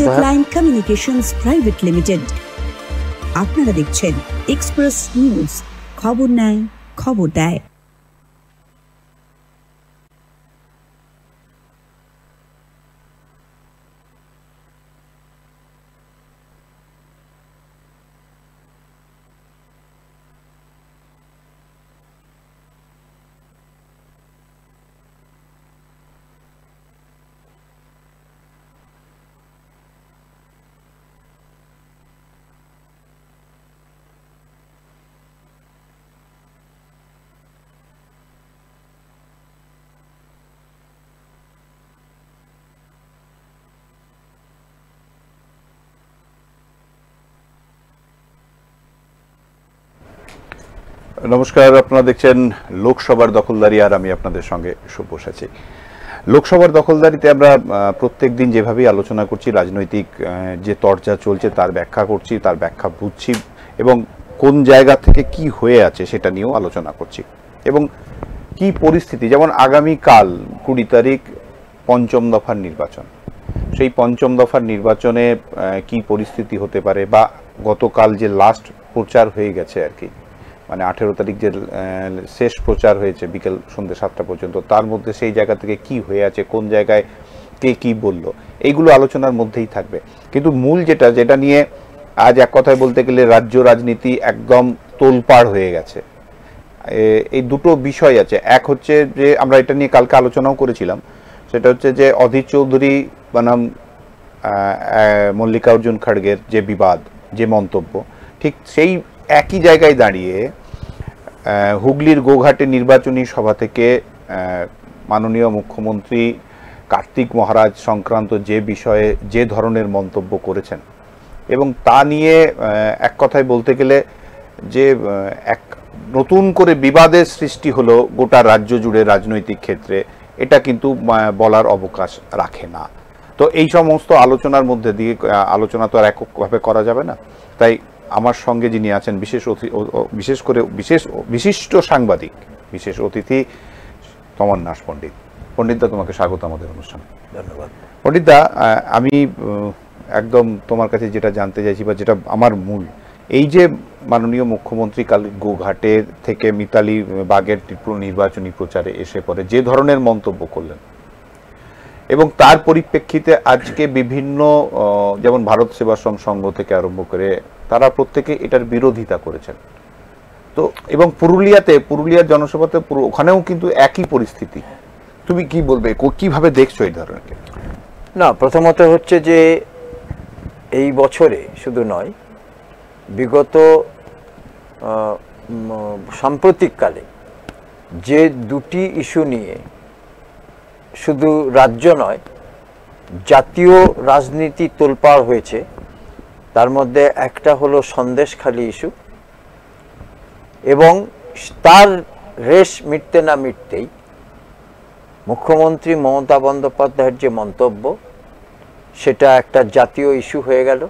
Deadline communications private limited. আপনারা দেখছেন express news, খবর নেয়, খবর দেয়। নমস্কার, আপনারা দেখছেন লোকসভার দখলদারি, আর আমি আপনাদের সঙ্গে সুপোষ আছি। লোকসভার দখলদারিতে আমরা প্রত্যেক দিন যেভাবেই আলোচনা করছি, রাজনৈতিক যে তরজা চলছে তার ব্যাখ্যা করছি, তার ব্যাখ্যা বুঝছি এবং কোন জায়গা থেকে কি হয়ে আছে সেটা নিয়েও আলোচনা করছি এবং কি পরিস্থিতি। যেমন আগামীকাল 20 তারিখ পঞ্চম দফার নির্বাচন, সেই পঞ্চম দফার নির্বাচনে কি পরিস্থিতি হতে পারে, বা গতকাল যে লাস্ট প্রচার হয়ে গেছে আর কি, মানে 18 তারিখ যে শেষ প্রচার হয়েছে বিকেল সন্ধ্যে 7টা পর্যন্ত, তার মধ্যে সেই জায়গা থেকে কি হয়ে আছে, কোন জায়গায় কে কি বলল, এইগুলো আলোচনার মধ্যেই থাকবে। কিন্তু মূল যেটা নিয়ে আজ এক কথায় বলতে গেলে রাজ্য রাজনীতি একদম তোলপাড় হয়ে গেছে, এই দুটো বিষয় আছে। এক হচ্ছে যে আমরা এটা নিয়ে কালকে আলোচনাও করেছিলাম, সেটা হচ্ছে যে অধীর চৌধুরী বনাম মল্লিকার্জুন খড়গের যে বিবাদ, যে মন্তব্য, ঠিক সেই একই জায়গায় দাঁড়িয়ে হুগলির গোঘাটে নির্বাচনী সভা থেকে মাননীয় মুখ্যমন্ত্রী কার্তিক মহারাজ সংক্রান্ত যে বিষয়ে যে ধরনের মন্তব্য করেছেন, এবং তা নিয়ে এক কথায় বলতে গেলে যে এক নতুন করে বিবাদের সৃষ্টি হলো গোটা রাজ্য জুড়ে রাজনৈতিক ক্ষেত্রে, এটা কিন্তু বলার অবকাশ রাখে না। তো এই সমস্ত আলোচনার মধ্যে দিয়ে আলোচনা তো আর এককভাবে করা যাবে না, তাই আমার সঙ্গে যিনি আছেন বিশিষ্ট সাংবাদিক, বিশেষ অতিথি তমন্নাস পণ্ডিত। পণ্ডিতদা, তোমাকে স্বাগত আমাদের অনুষ্ঠানে। ধন্যবাদ। পণ্ডিতদা, আমি একদম তোমার কাছে যেটা জানতে চাইছি, বা যেটা আমার মূল, এই যে মাননীয় মুখ্যমন্ত্রী কাল গোঘাটে থেকে মিতালি বাগের নির্বাচনী প্রচারে এসে পরে যে ধরনের মন্তব্য করলেন, এবং তার পরিপ্রেক্ষিতে আজকে বিভিন্ন যেমন ভারত সেবাশ্রম সংঘ থেকে আরম্ভ করে তারা প্রত্যেকে এটার বিরোধিতা করেছেন। তো এবং পুরুলিয়ার জনসভাতে ওখানেও কিন্তু একই পরিস্থিতি। তুমি কি বলবে, কিভাবে দেখছো এই ধরনের? না, প্রথমত হচ্ছে যে এই বছরে শুধু নয়, বিগত সাম্প্রতিককালে যে দুটি ইস্যু নিয়ে শুধু রাজ্য নয় জাতীয় রাজনীতি তোলপাড় হয়েছে, তার মধ্যে একটা হলো সন্দেশখালী ইস্যু, এবং তার রেশ মিটতে না মিটতেই মুখ্যমন্ত্রী মমতা বন্দ্যোপাধ্যায়ের যে মন্তব্য, সেটা একটা জাতীয় ইস্যু হয়ে গেল,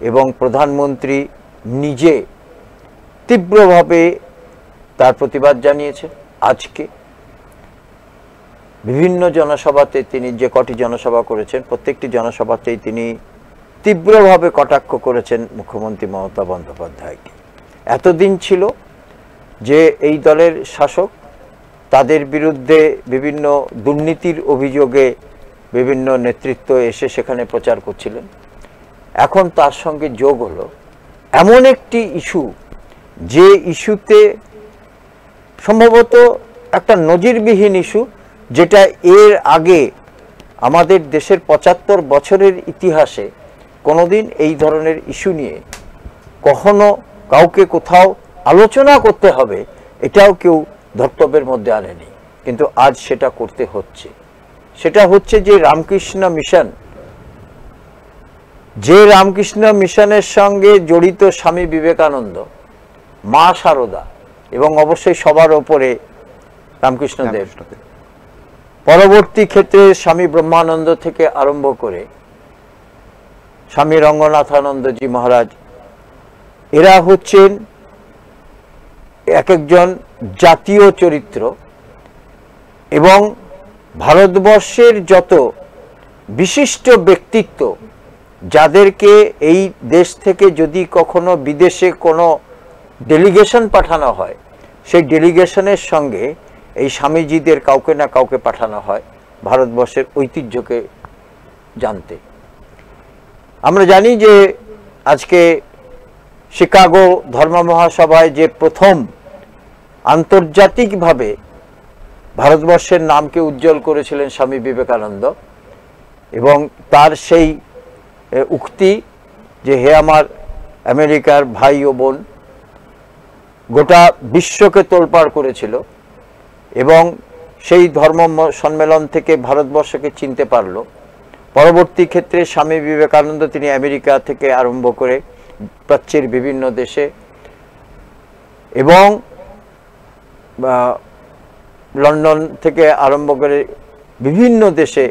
এবং প্রধানমন্ত্রী নিজে তীব্রভাবে তার প্রতিবাদ জানিয়েছে। আজকে বিভিন্ন জনসভাতে তিনি যে কটি জনসভা করেছেন, প্রত্যেকটি জনসভাতেই তিনি তীব্রভাবে কটাক্ষ করেছেন মুখ্যমন্ত্রী মমতা বন্দ্যোপাধ্যায়কে। এতদিন ছিল যে এই দলের শাসক, তাদের বিরুদ্ধে বিভিন্ন দুর্নীতির অভিযোগে বিভিন্ন নেতৃত্ব এসে সেখানে প্রচার করছিলেন। এখন তার সঙ্গে যোগ হলো এমন একটি ইস্যু, যে ইস্যুতে সম্ভবত একটা নজিরবিহীন ইস্যু, যেটা এর আগে আমাদের দেশের 75 বছরের ইতিহাসে কোনোদিন এই ধরনের ইস্যু নিয়ে কখনো কাউকে কোথাও আলোচনা করতে হবে এটাও কেউ ধর্তব্যের মধ্যে আনেনি, কিন্তু আজ সেটা করতে হচ্ছে। সেটা হচ্ছে যে রামকৃষ্ণ মিশন, যে রামকৃষ্ণ মিশনের সঙ্গে জড়িত স্বামী বিবেকানন্দ, মা শারদা এবং অবশ্যই সবার ওপরে রামকৃষ্ণদেব, পরবর্তী ক্ষেত্রে স্বামী ব্রহ্মানন্দ থেকে আরম্ভ করে স্বামী রঙ্গনাথানন্দজি মহারাজ, এরা হচ্ছেন এক একজন জাতীয় চরিত্র, এবং ভারতবর্ষের যত বিশিষ্ট ব্যক্তিত্ব যাদেরকে এই দেশ থেকে যদি কখনো বিদেশে কোনো ডেলিগেশন পাঠানো হয়, সেই ডেলিগেশনের সঙ্গে এই স্বামীজিদের কাউকে না কাউকে পাঠানো হয় ভারতবর্ষের ঐতিহ্যকে জানতে। আমরা জানি যে আজকে শিকাগো ধর্ম মহাসভায় যে প্রথম আন্তর্জাতিকভাবে ভারতবর্ষের নামকে উজ্জ্বল করেছিলেন স্বামী বিবেকানন্দ, এবং তার সেই উক্তি যে হে আমার আমেরিকার ভাই ও বোন, গোটা বিশ্বকে তোলপাড় করেছিল এবং সেই ধর্ম সম্মেলন থেকে ভারতবর্ষকে চিনতে পারল। পরবর্তী ক্ষেত্রে স্বামী বিবেকানন্দ তিনি আমেরিকা থেকে আরম্ভ করে প্রাচ্যের বিভিন্ন দেশে এবং লন্ডন থেকে আরম্ভ করে বিভিন্ন দেশে,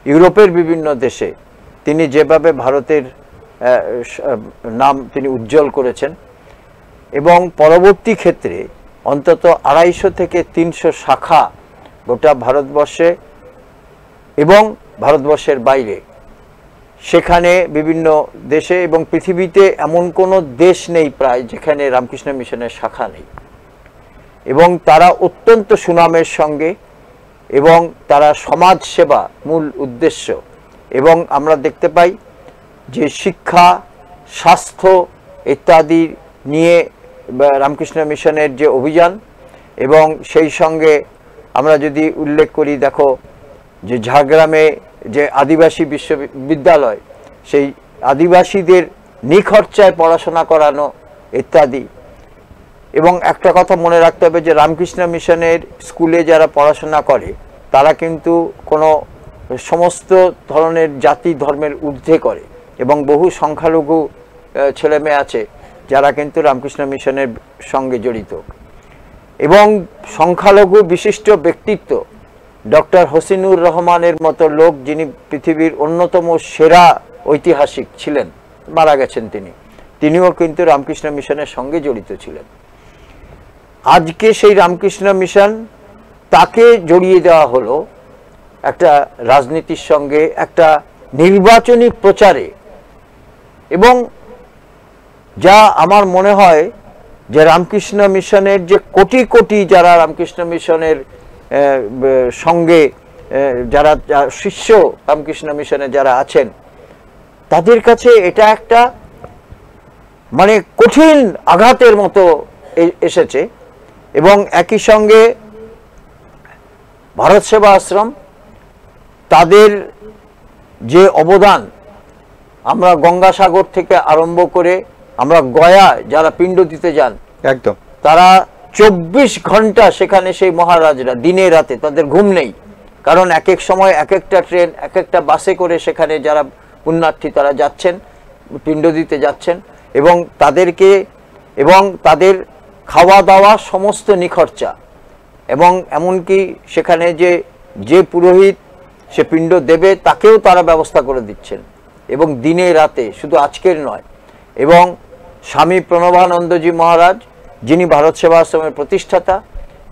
ইউরোপের বিভিন্ন দেশে তিনি যেভাবে ভারতের নাম তিনি উজ্জ্বল করেছেন, এবং পরবর্তী ক্ষেত্রে অন্তত 250 থেকে 300 শাখা গোটা ভারতবর্ষে এবং ভারতবর্ষের বাইরে, সেখানে বিভিন্ন দেশে এবং পৃথিবীতে এমন কোনো দেশ নেই প্রায় যেখানে রামকৃষ্ণ মিশনের শাখা নেই। এবং তারা অত্যন্ত সুনামের সঙ্গে, এবং তারা সমাজ সেবা মূল উদ্দেশ্য, এবং আমরা দেখতে পাই যে শিক্ষা, স্বাস্থ্য ইত্যাদি নিয়ে রামকৃষ্ণ মিশনের যে অভিযান, এবং সেই সঙ্গে আমরা যদি উল্লেখ করি, দেখো যে ঝাড়গ্রামে যে আদিবাসী বিশ্ববিদ্যালয়, সেই আদিবাসীদের নিখরচায় পড়াশোনা করানো ইত্যাদি। এবং একটা কথা মনে রাখতে হবে যে রামকৃষ্ণ মিশনের স্কুলে যারা পড়াশোনা করে তারা কিন্তু কোনো সমস্ত ধরনের জাতি ধর্মের ঊর্ধ্বে করে, এবং বহু সংখ্যালঘু ছেলেমেয়ে আছে যারা কিন্তু রামকৃষ্ণ মিশনের সঙ্গে জড়িত। এবং সংখ্যালঘু বিশিষ্ট ব্যক্তিত্ব ডক্টর হোসেনুর রহমানের মতো লোক, যিনি পৃথিবীর অন্যতম সেরা ঐতিহাসিক ছিলেন, মারা গেছেন তিনিও কিন্তু রামকৃষ্ণ মিশনের সঙ্গে জড়িত ছিলেন। আজকে সেই রামকৃষ্ণ মিশন তাকে জড়িয়ে দেওয়া হলো একটা রাজনীতির সঙ্গে, একটা নির্বাচনী প্রচারে, এবং যা আমার মনে হয় যে রামকৃষ্ণ মিশনের যে কোটি কোটি যারা রামকৃষ্ণ মিশনের সঙ্গে যারা শিষ্য রামকৃষ্ণ মিশনে যারা আছেন, তাদের কাছে এটা একটা মানে কঠিন আঘাতের মতো এসেছে। এবং একই সঙ্গে ভারত সেবা আশ্রম, তাদের যে অবদান, আমরা গঙ্গাসাগর থেকে আরম্ভ করে আমরা গয়া যারা পিণ্ড দিতে যান, একদম তারা 24 ঘন্টা সেখানে, সেই মহারাজরা দিনে রাতে তাদের ঘুম নেই, কারণ এক এক সময় এক একটা ট্রেন, এক একটা বাসে করে সেখানে যারা পুণ্যার্থী তারা যাচ্ছেন, পিণ্ড দিতে যাচ্ছেন, এবং তাদেরকে এবং তাদের খাওয়া দাওয়া সমস্ত নিখরচা, এবং এমনকি সেখানে যে পুরোহিত সে পিণ্ড দেবে তাকেও তারা ব্যবস্থা করে দিচ্ছেন, এবং দিনে রাতে, শুধু আজকের নয়। এবং স্বামী প্রণবানন্দজি মহারাজ, যিনি ভারত সেবা আশ্রমের প্রতিষ্ঠাতা,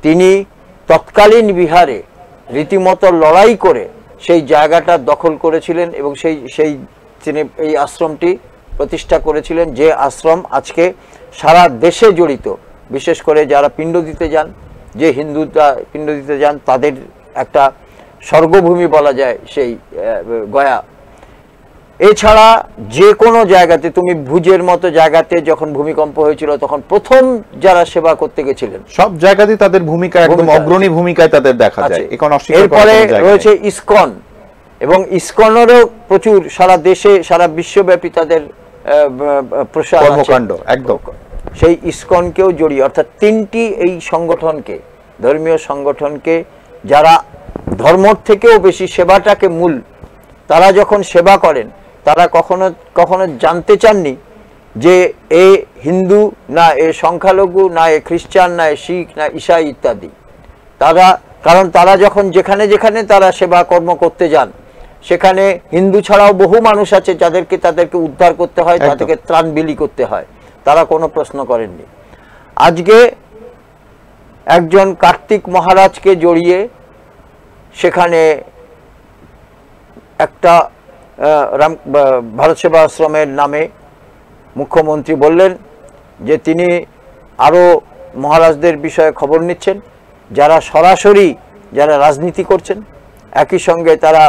তিনি তৎকালীন বিহারে রীতিমতো লড়াই করে সেই জায়গাটা দখল করেছিলেন, এবং তিনি এই আশ্রমটি প্রতিষ্ঠা করেছিলেন, যে আশ্রম আজকে সারা দেশে জড়িত। বিশেষ করে যারা পিণ্ড দিতে যান, যে হিন্দুরা পিণ্ড দিতে যান, তাদের একটা স্বর্গভূমি বলা যায় সেই গয়া। এছাড়া যে কোনো জায়গাতে, তুমি ভুজের মতো জায়গাতে যখন ভূমিকম্প হয়েছিল তখন প্রথম যারা সেবা করতে গেছিলেন, সব জায়গাতেই তাদের ভূমিকা একদম অগ্রণী ভূমিকায় তাদের দেখা যায়। এরপরে রয়েছে ইসকন, এবং ইসকনেরও প্রচুর সারা দেশে, সারা বিশ্বব্যাপী তাদের প্রসার কর্মকাণ্ড একদম। সেই ইসকনকেও জড়িয়ে, অর্থাৎ 3টি এই সংগঠনকে, ধর্মীয় সংগঠনকে, যারা ধর্মর থেকেও বেশি সেবাটাকে মূল, তারা যখন সেবা করেন তারা কখনো কখনো জানতে চাননি যে এ হিন্দু না এ সংখ্যালঘু না এ খ্রিস্টান না এ শিখ না ঈসাই ইত্যাদি। কারণ তারা যখন যেখানে যেখানে তারা সেবা কর্ম করতে যান, সেখানে হিন্দু ছাড়াও বহু মানুষ আছে তাদেরকে উদ্ধার করতে হয়, তাদেরকে ত্রাণ বিলি করতে হয়, তারা কোনো প্রশ্ন করেননি। আজকে একজন কার্তিক মহারাজকে জড়িয়ে সেখানে একটা ভারত সেবা আশ্রমের নামে মুখ্যমন্ত্রী বললেন যে তিনি আরও মহারাজদের বিষয়ে খবর নিচ্ছেন, যারা সরাসরি যারা রাজনীতি করছেন। একই সঙ্গে তারা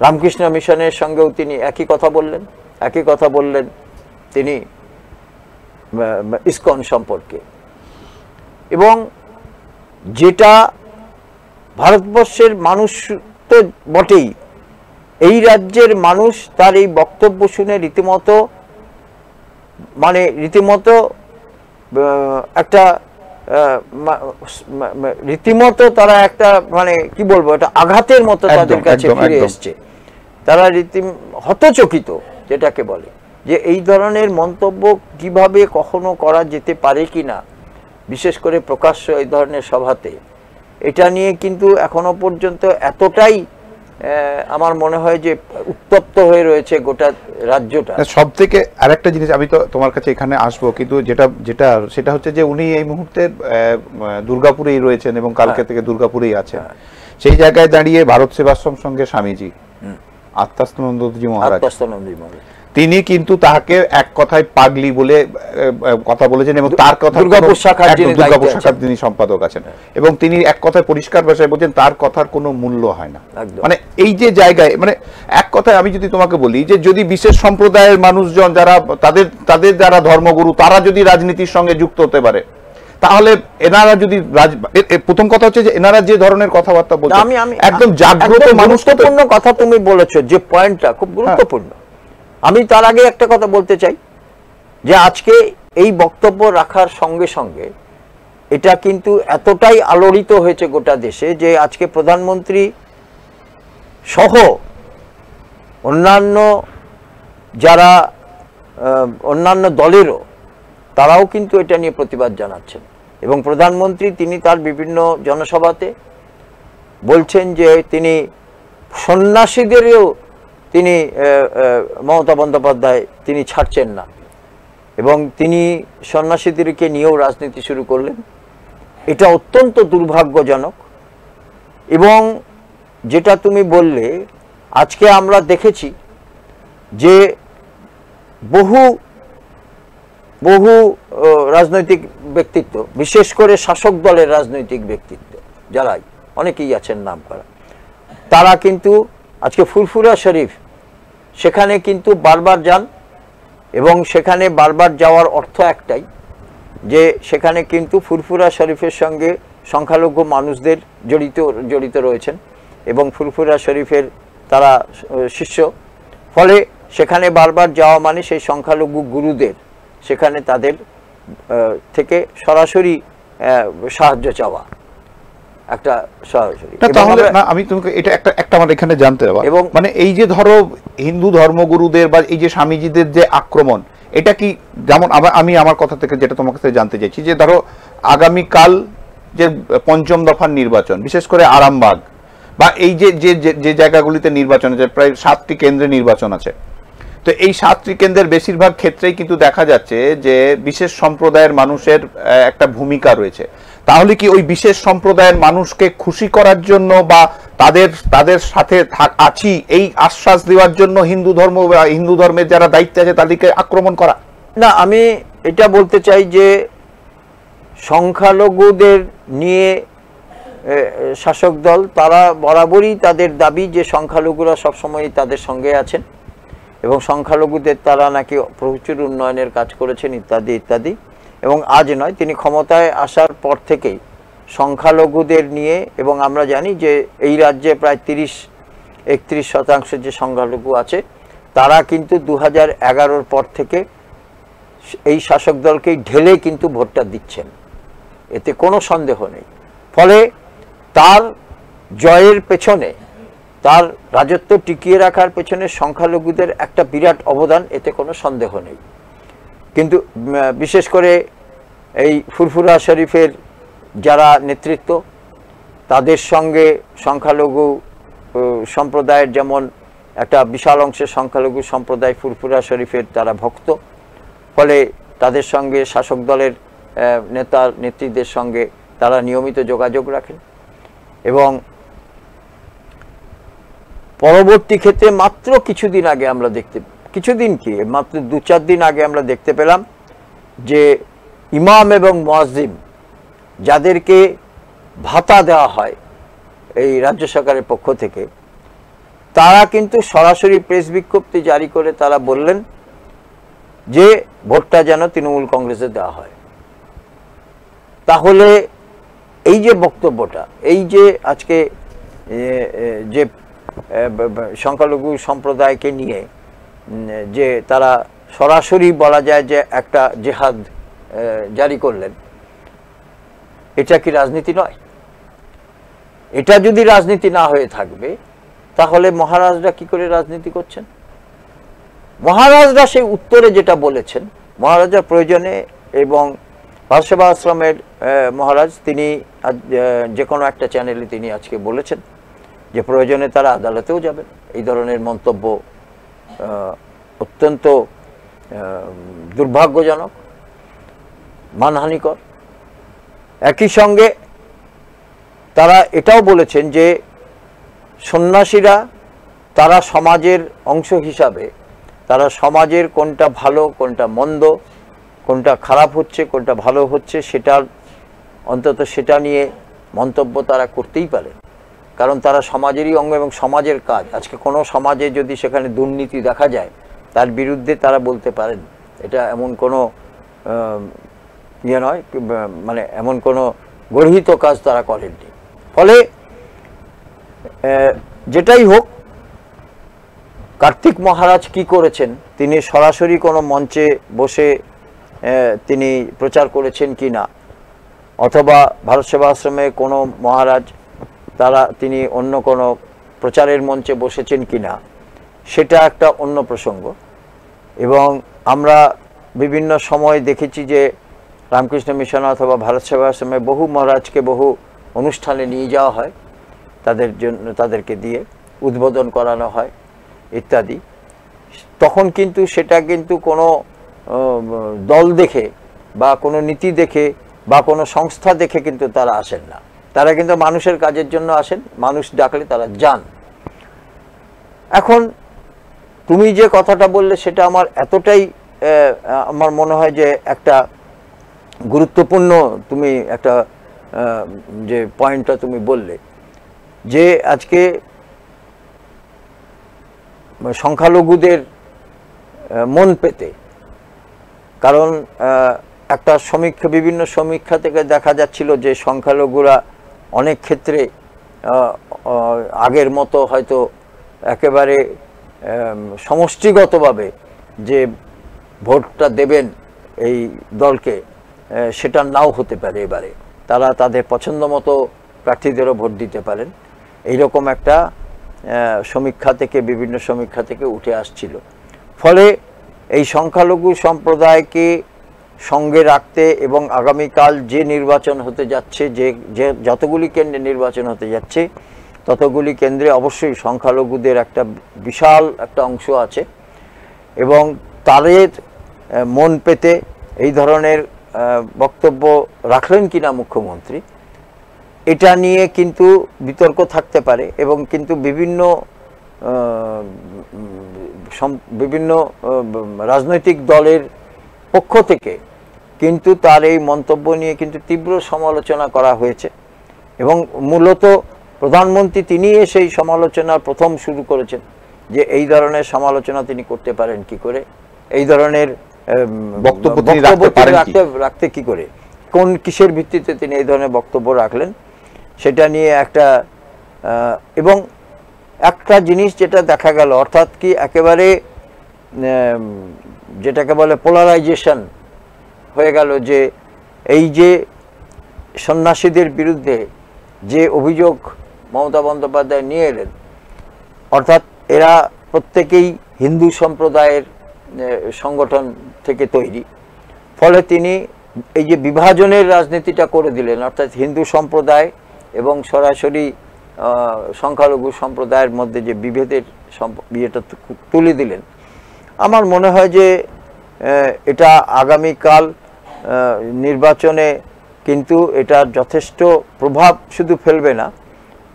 রামকৃষ্ণ মিশনের সঙ্গেও তিনি একই কথা বললেন তিনি ইসকন সম্পর্কে। এবং যেটা ভারতবর্ষের মানুষ তো বটেই, এই রাজ্যের মানুষ তার এই বক্তব্য শুনে রীতিমতো তারা একটা মানে কি বলবো, এটা আঘাতের মতো তাদের কাছে ফিরে এসছে। তারা হতচকিত, যেটাকে বলে, যে এই ধরনের মন্তব্য কিভাবে কখনো করা যেতে পারে কিনা, বিশেষ করে প্রকাশ্য এই ধরনের সভাতে। এটা নিয়ে কিন্তু এখনো পর্যন্ত এতটাই আমার মনে হয় যে উত্তপ্ত হয়ে রয়েছে গোটা রাজ্যটা। সব থেকে আরেকটা জিনিস, আমি তো তোমার কাছে এখানে আসবো, কিন্তু সেটা হচ্ছে যে উনি এই মুহূর্তে দুর্গাপুরেই রয়েছেন এবং কালকে থেকে দুর্গাপুরেই আছেন। সেই জায়গায় দাঁড়িয়ে ভারত সেবাশ্রম সঙ্গে স্বামীজি আত্মানন্দজি মহারাজ, তিনি কিন্তু তাকে এক কথায় পাগলি বলে কথা বলেছেন এবং তার কথা দুর্গাপুর শাখার যিনি সম্পাদক আছেন, এবং তিনি এক কথায় পরিষ্কার ভাষায় বলছেন তার কথার কোনো মূল্য হয় না। মানে এই যে জায়গায়, মানে এক কথায় আমি যদি তোমাকে বলি যে যদি বিশেষ সম্প্রদায়ের মানুষজন যারা তাদের যারা ধর্মগুরু, তারা যদি রাজনীতির সঙ্গে যুক্ত হতে পারে, তাহলে এনারা যদি প্রথম কথা হচ্ছে যে এনারা যে ধরনের কথাবার্তা বলছেন, একদম জাগ্রত মানুষপূর্ণ কথা তুমি বলেছো, যে পয়েন্টটা খুব গুরুত্বপূর্ণ। আমি তার আগে একটা কথা বলতে চাই, যে আজকে এই বক্তব্য রাখার সঙ্গে সঙ্গে এটা কিন্তু এতটাই আলোড়িত হয়েছে গোটা দেশে যে আজকে প্রধানমন্ত্রী সহ অন্যান্য দলেরও তারাও কিন্তু এটা নিয়ে প্রতিবাদ জানাচ্ছেন। এবং প্রধানমন্ত্রী তিনি তার বিভিন্ন জনসভাতে বলছেন যে তিনি সন্ন্যাসীদেরও তিনি মমতা বন্দ্যোপাধ্যায় তিনি ছাড়ছেন না, এবং তিনি সন্ন্যাসীদেরকে নিয়েও রাজনীতি শুরু করলেন। এটা অত্যন্ত দুর্ভাগ্যজনক। এবং যেটা তুমি বললে, আজকে আমরা দেখেছি যে বহু বহু রাজনৈতিক ব্যক্তিত্ব, বিশেষ করে শাসক দলের রাজনৈতিক ব্যক্তিত্ব যারাই অনেকেই আছেন নাম করা, তারা কিন্তু আজকে ফুরফুরা শরীফ সেখানে কিন্তু বারবার যান, এবং সেখানে বারবার যাওয়ার অর্থ একটাই, যে সেখানে কিন্তু ফুরফুরা শরীফের সঙ্গে সংখ্যালঘু মানুষদের জড়িত রয়েছেন এবং ফুরফুরা শরীফের তারা শিষ্য। ফলে সেখানে বারবার যাওয়া মানে সেই সংখ্যালঘু গুরুদের সেখানে তাদের থেকে সরাসরি সাহায্য চাওয়া, একটা সরাসরি। আমি তোমাকে এটা একটা আমার এখানে জানতে হবে, এবং মানে এই যে ধরো হিন্দু ধর্মগুরুদের বা এই যে স্বামীজিদের যে আক্রমণ, এটা কি যেমন আমি আমার কথা থেকে যেটা তোমার কাছে জানতে চাইছি, যে ধরো আগামীকাল যে পঞ্চম দফার নির্বাচন, বিশেষ করে আরামবাগ বা এই যে জায়গাগুলিতে নির্বাচন আছে, প্রায় 7টি কেন্দ্রে নির্বাচন আছে, তো এই 7টি কেন্দ্রের বেশিরভাগ ক্ষেত্রেই কিন্তু দেখা যাচ্ছে যে বিশেষ সম্প্রদায়ের মানুষের একটা ভূমিকা রয়েছে। তাহলে কি ওই বিশেষ সম্প্রদায়ের মানুষকে খুশি করার জন্য বা তাদের সাথে আছি এই আশ্বাস দেওয়ার জন্য হিন্দু ধর্মের যারা দায়িত্বে আছে তাদেরকে আক্রমণ করা? না, আমি এটা বলতে চাই যে সংখ্যালঘুদের নিয়ে শাসক দল তারা বরাবরই তাদের দাবি যে সংখ্যালঘুরা সবসময় তাদের সঙ্গে আছেন এবং সংখ্যালঘুদের তারা নাকি প্রচুর উন্নয়নের কাজ করেছেন ইত্যাদি ইত্যাদি। এবং আজ নয়, তিনি ক্ষমতায় আসার পর থেকেই সংখ্যালঘুদের নিয়ে, এবং আমরা জানি যে এই রাজ্যে প্রায় 31% যে সংখ্যালঘু আছে তারা কিন্তু 2011-র পর থেকে এই শাসক দলকেই ঢেলে কিন্তু ভোটটা দিচ্ছেন, এতে কোনো সন্দেহ নেই। ফলে তার জয়ের পেছনে, তার রাজত্ব টিকিয়ে রাখার পেছনে সংখ্যালঘুদের একটা বিরাট অবদান, এতে কোনো সন্দেহ নেই। কিন্তু বিশেষ করে এই ফুরফুরা শরীফের যারা নেতৃত্ব, তাদের সঙ্গে সংখ্যালঘু সম্প্রদায়ের যেমন একটা বিশাল অংশের সংখ্যালঘু সম্প্রদায় ফুরফুরা শরীফের তারা ভক্ত, ফলে তাদের সঙ্গে শাসক দলের নেতৃত্বের সঙ্গে তারা নিয়মিত যোগাযোগ রাখেন। এবং পরবর্তী ক্ষেত্রে মাত্র কিছুদিন আগে আমরা কিছুদিন কি মাত্র 2-4 দিন আগে আমরা দেখতে পেলাম যে ইমাম এবং মুয়াজ্জিম যাদেরকে ভাতা দেওয়া হয় এই রাজ্য সরকারের পক্ষ থেকে, তারা কিন্তু সরাসরি প্রেস বিজ্ঞপ্তি জারি করে তারা বললেন যে ভোটটা যেন তৃণমূল কংগ্রেসে দেওয়া হয়। তাহলে এই যে বক্তব্যটা, এই যে আজকে যে সংখ্যালঘু সম্প্রদায়কে নিয়ে যে তারা সরাসরি বলা যায় যে একটা জেহাদ জারি করলেন, এটা কি রাজনীতি নয়? এটা যদি রাজনীতি না হয়ে থাকবে তাহলে মহারাজরা কি করে রাজনীতি করছেন? মহারাজরা সেই উত্তরে যেটা বলেছেন, মহারাজা প্রয়োজনে, এবং ভারতসেবা আশ্রমের মহারাজ তিনি যে কোনো একটা চ্যানেলে তিনি আজকে বলেছেন যে প্রয়োজনে তারা আদালতেও যাবেন। এই ধরনের মন্তব্য অত্যন্ত দুর্ভাগ্যজনক, মানহানিকর। একই সঙ্গে তারা এটাও বলেছেন যে সন্ন্যাসীরা তারা সমাজের অংশ হিসাবে তারা সমাজের কোনটা ভালো কোনটা মন্দ, কোনটা খারাপ হচ্ছে কোনটা ভালো হচ্ছে সেটার অন্তত সেটা নিয়ে মন্তব্য তারা করতেই পারে, কারণ তারা সমাজেরই অঙ্গ এবং সমাজের কাজ। আজকে কোনো সমাজে যদি সেখানে দুর্নীতি দেখা যায় তার বিরুদ্ধে তারা বলতে পারেন, এটা এমন কোনো ইয়ে নয়, মানে এমন কোনো গর্হিত কাজ তারা করেননি। ফলে যেটাই হোক, কার্তিক মহারাজ কি করেছেন, তিনি সরাসরি কোনো মঞ্চে বসে তিনি প্রচার করেছেন কি না, অথবা ভারত সেবা আশ্রমে কোনো মহারাজ তিনি অন্য কোনো প্রচারের মঞ্চে বসেছেন কি না, সেটা একটা অন্য প্রসঙ্গ। এবং আমরা বিভিন্ন সময় দেখেছি যে রামকৃষ্ণ মিশন অথবা ভারত সেবা আশ্রমে বহু মহারাজকে বহু অনুষ্ঠানে নিয়ে যাওয়া হয়, তাদেরকে দিয়ে উদ্বোধন করানো হয় ইত্যাদি। তখন কিন্তু সেটা কিন্তু কোনো দল দেখে বা কোনো নীতি দেখে বা কোনো সংস্থা দেখে কিন্তু তারা আসেন না, তারা কিন্তু মানুষের কাজের জন্য আসেন, মানুষ ডাকলে তারা যান। এখন তুমি যে কথাটা বললে সেটা আমার এতটাই আমার মনে হয় যে একটা গুরুত্বপূর্ণ, তুমি একটা যে পয়েন্টটা তুমি বললে যে আজকে সংখ্যালঘুদের মন পেতে, কারণ একটা বিভিন্ন সমীক্ষা থেকে দেখা যাচ্ছিল যে সংখ্যালঘুরা অনেক ক্ষেত্রে আগের মতো হয়তো একেবারে সমষ্টিগতভাবে যে ভোটটা দেবেন এই দলকে সেটা নাও হতে পারে, এবারে তারা তাদের পছন্দ মতো প্রার্থীদেরও ভোট দিতে পারেন, এইরকম একটা সমীক্ষা থেকে বিভিন্ন সমীক্ষা থেকে উঠে আসছিল। ফলে এই সংখ্যালঘু সম্প্রদায়কে সঙ্গে রাখতে এবং আগামীকাল যে নির্বাচন হতে যাচ্ছে, যে যতগুলি কেন্দ্রে নির্বাচন হতে যাচ্ছে ততগুলি কেন্দ্রে অবশ্যই সংখ্যালঘুদের একটা বিশাল একটা অংশ আছে, এবং তাদের মন পেতে এই ধরনের বক্তব্য রাখলেন কিনা মুখ্যমন্ত্রী, এটা নিয়ে কিন্তু বিতর্ক থাকতে পারে। এবং কিন্তু বিভিন্ন রাজনৈতিক দলের পক্ষ থেকে কিন্তু তার এই মন্তব্য নিয়ে কিন্তু তীব্র সমালোচনা করা হয়েছে, এবং মূলত প্রধানমন্ত্রী তিনি সেই সমালোচনার প্রথম শুরু করেছেন যে এই ধরনের সমালোচনা তিনি করতে পারেন কি করে, এই ধরনের বক্তব্য রাখতে কি করে, কোন কিসের ভিত্তিতে তিনি এই ধরনের বক্তব্য রাখলেন সেটা নিয়ে একটা এবং একটা জিনিস যেটা দেখা গেল, অর্থাৎ কি একেবারে যেটাকে বলে পোলারাইজেশন হয়ে গেল, যে এই যে সন্ন্যাসীদের বিরুদ্ধে যে অভিযোগ মমতা বন্দ্যোপাধ্যায় নিয়ে এলেন, অর্থাৎ এরা প্রত্যেকেই হিন্দু সম্প্রদায়ের সংগঠন থেকে তৈরি, ফলে তিনি এই যে বিভাজনের রাজনীতিটা করে দিলেন, অর্থাৎ হিন্দু সম্প্রদায় এবং সরাসরি সংখ্যালঘু সম্প্রদায়ের মধ্যে যে বিভেদের ইয়েটা তুলে দিলেন। আমার মনে হয় যে এটা আগামীকাল নির্বাচনে কিন্তু এটা যথেষ্ট প্রভাব শুধু ফেলবে না,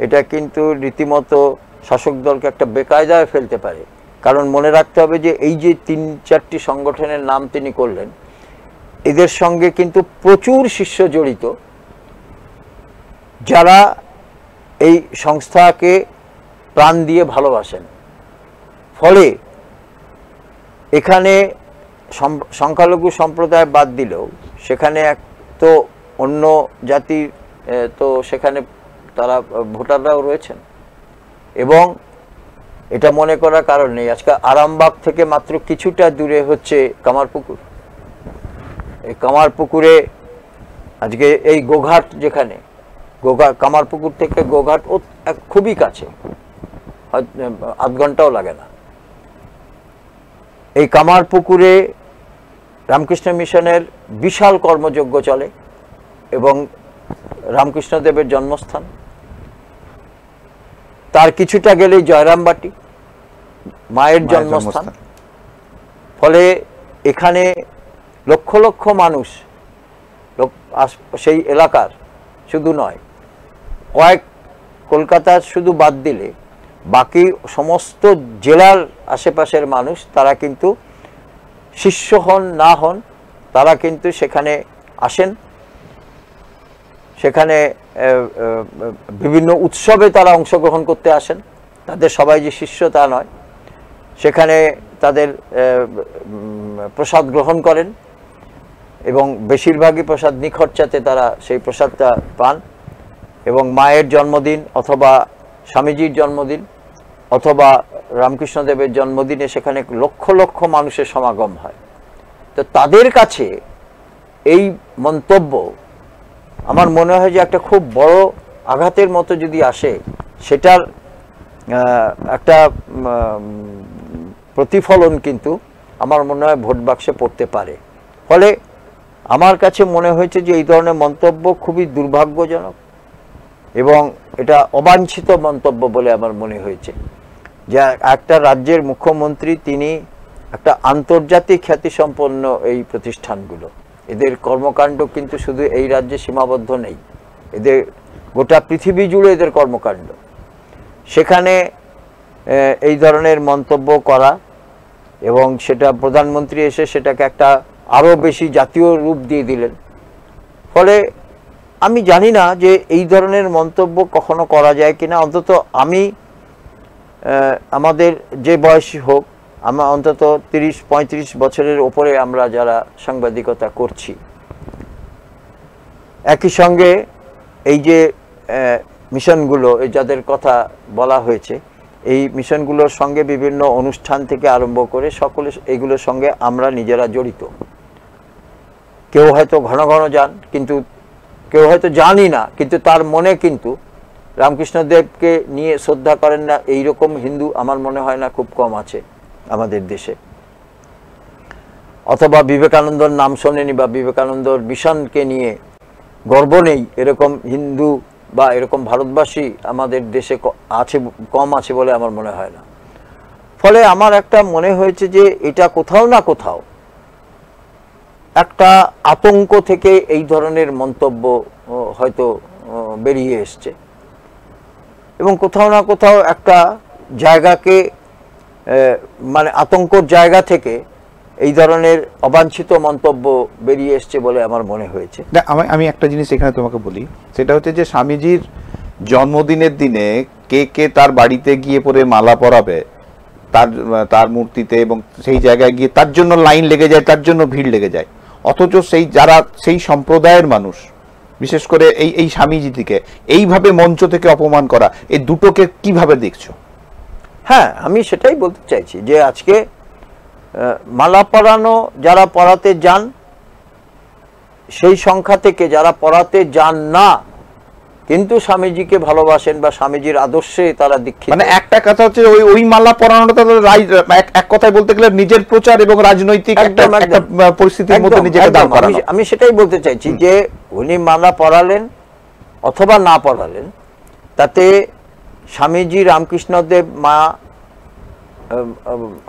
এটা কিন্তু রীতিমতো শাসক দলকে একটা বেকায়দায় ফেলতে পারে। কারণ মনে রাখতে হবে যে এই যে 3-4টি সংগঠনের নাম তিনি করলেন, এদের সঙ্গে কিন্তু প্রচুর শিষ্য জড়িত, যারা এই সংস্থাকে প্রাণ দিয়ে ভালোবাসেন। ফলে এখানে সংখ্যালঘু সম্প্রদায় বাদ দিলেও সেখানে এক তো অন্য জাতির তো সেখানে তারা ভোটাররাও রয়েছেন। এবং এটা মনে করার কারণ নেই, আজকে আরামবাগ থেকে মাত্র কিছুটা দূরে হচ্ছে কামারপুকুর। এই কামারপুকুরে আজকে এই গোঘাট, যেখানে কামারপুকুর থেকে গোঘাট খুবই কাছে, আধ ঘন্টাও লাগে না। এই কামারপুকুরে রামকৃষ্ণ মিশনের বিশাল কর্মযজ্ঞ চলে এবং রামকৃষ্ণদেবের জন্মস্থান। তার কিছুটা গেলেই জয়রামবাটি, মায়ের জন্মস্থান। ফলে এখানে লক্ষ লক্ষ মানুষ সেই এলাকার, শুধু নয় কলকাতা শুধু বাদ দিলে বাকি সমস্ত জেলার আশেপাশের মানুষ, তারা কিন্তু শিষ্য হন না হন, তারা কিন্তু সেখানে আসেন। সেখানে বিভিন্ন উৎসবে তারা অংশগ্রহণ করতে আসেন। তাদের সবাই যে শিষ্য তা নয়, সেখানে তাদের প্রসাদ গ্রহণ করেন এবং বেশিরভাগই প্রসাদ নিখরচাতে তারা সেই প্রসাদটা পান। এবং মায়ের জন্মদিন অথবা স্বামীজির জন্মদিন অথবা রামকৃষ্ণদেবের জন্মদিনে সেখানে লক্ষ লক্ষ মানুষের সমাগম হয়। তো তাদের কাছে এই মন্তব্য আমার মনে হয় যে একটা খুব বড় আঘাতের মতো যদি আসে, সেটার একটা প্রতিফলন কিন্তু আমার মনে হয় ভোট বাক্সে পড়তে পারে। ফলে আমার কাছে মনে হয়েছে যে এই ধরনের মন্তব্য খুবই দুর্ভাগ্যজনক এবং এটা অবাঞ্ছিত মন্তব্য বলে আমার মনে হয়েছে। যে একটা রাজ্যের মুখ্যমন্ত্রী, তিনি একটা আন্তর্জাতিক খ্যাতিসম্পন্ন এই প্রতিষ্ঠানগুলো, এদের কর্মকাণ্ড কিন্তু শুধু এই রাজ্যে সীমাবদ্ধ নেই, এদের গোটা পৃথিবী জুড়ে এদের কর্মকাণ্ড। সেখানে এই ধরনের মন্তব্য করা এবং সেটা প্রধানমন্ত্রী এসে সেটাকে একটা আরও বেশি জাতীয় রূপ দিয়ে দিলেন। ফলে আমি জানি না যে এই ধরনের মন্তব্য কখনো করা যায় কিনা। অন্তত আমি আমাদের যে বয়সী হোক, আমরা অন্তত 30-35 বছরের ওপরে আমরা যারা সাংবাদিকতা করছি, একই সঙ্গে এই যে মিশনগুলো, যাদের কথা বলা হয়েছে, এই মিশনগুলোর সঙ্গে বিভিন্ন অনুষ্ঠান থেকে আরম্ভ করে সকলে এইগুলোর সঙ্গে আমরা নিজেরা জড়িত। কেউ হয়তো ঘন ঘন যান, কিন্তু কেউ হয়তো জানি না, কিন্তু তার মনে কিন্তু রামকৃষ্ণদেবকে নিয়ে শ্রদ্ধা করেন না এইরকম হিন্দু আমার মনে হয় না খুব কম আছে আমাদের দেশে। অথবা বিবেকানন্দর নাম শোনেনি বা বিবেকানন্দর মিশনকে নিয়ে গর্ব নেই এরকম হিন্দু বা এরকম ভারতবাসী আমাদের দেশে আছে, কম আছে বলে আমার মনে হয় না। ফলে আমার একটা মনে হয়েছে যে এটা কোথাও না কোথাও একটা আতঙ্ক থেকে এই ধরনের মন্তব্য হয়তো বেরিয়ে এসছে এবং কোথাও না কোথাও একটা জায়গাকে, মানে আতঙ্কর জায়গা থেকে এই ধরনের অবাঞ্ছিত মন্তব্য বেরিয়ে এসছে বলে আমার মনে হয়েছে। আমি একটা জিনিস এখানে তোমাকে বলি, সেটা হচ্ছে যে স্বামীজির জন্মদিনের দিনে কে কে তার বাড়িতে গিয়ে পরে মালা পরাবে তার মূর্তিতে, এবং সেই জায়গায় গিয়ে তার জন্য লাইন লেগে যায়, তার জন্য ভিড় লেগে যায়। অথচ যারা সেই সম্প্রদায়ের মানুষ, বিশেষ করে এই স্বামীজিকে এইভাবে মঞ্চ থেকে অপমান করা, এই দুটোকে কিভাবে দেখছো? হ্যাঁ, আমি সেটাই বলতে চাইছি যে আজকে মালা পরানো, যারা পরাতে যান সেই সংখ্যা থেকে যারা পরাতে যান না কিন্তু স্বামীজিকে ভালোবাসেন বা স্বামীজির আদর্শে তারা দীক্ষিত, মানে একটা কথা হচ্ছে ওই মালা পরানোটা এক কথায় বলতে গেলে নিজের প্রচার এবং রাজনৈতিক একটা পরিস্থিতির মধ্যে নিজেকে দাঁড় করানো। আমি সেটাই বলতে চাইছি যে উনি মালা পরালেন অথবা না পরালেন, তাতে স্বামীজি, রামকৃষ্ণদেব, মা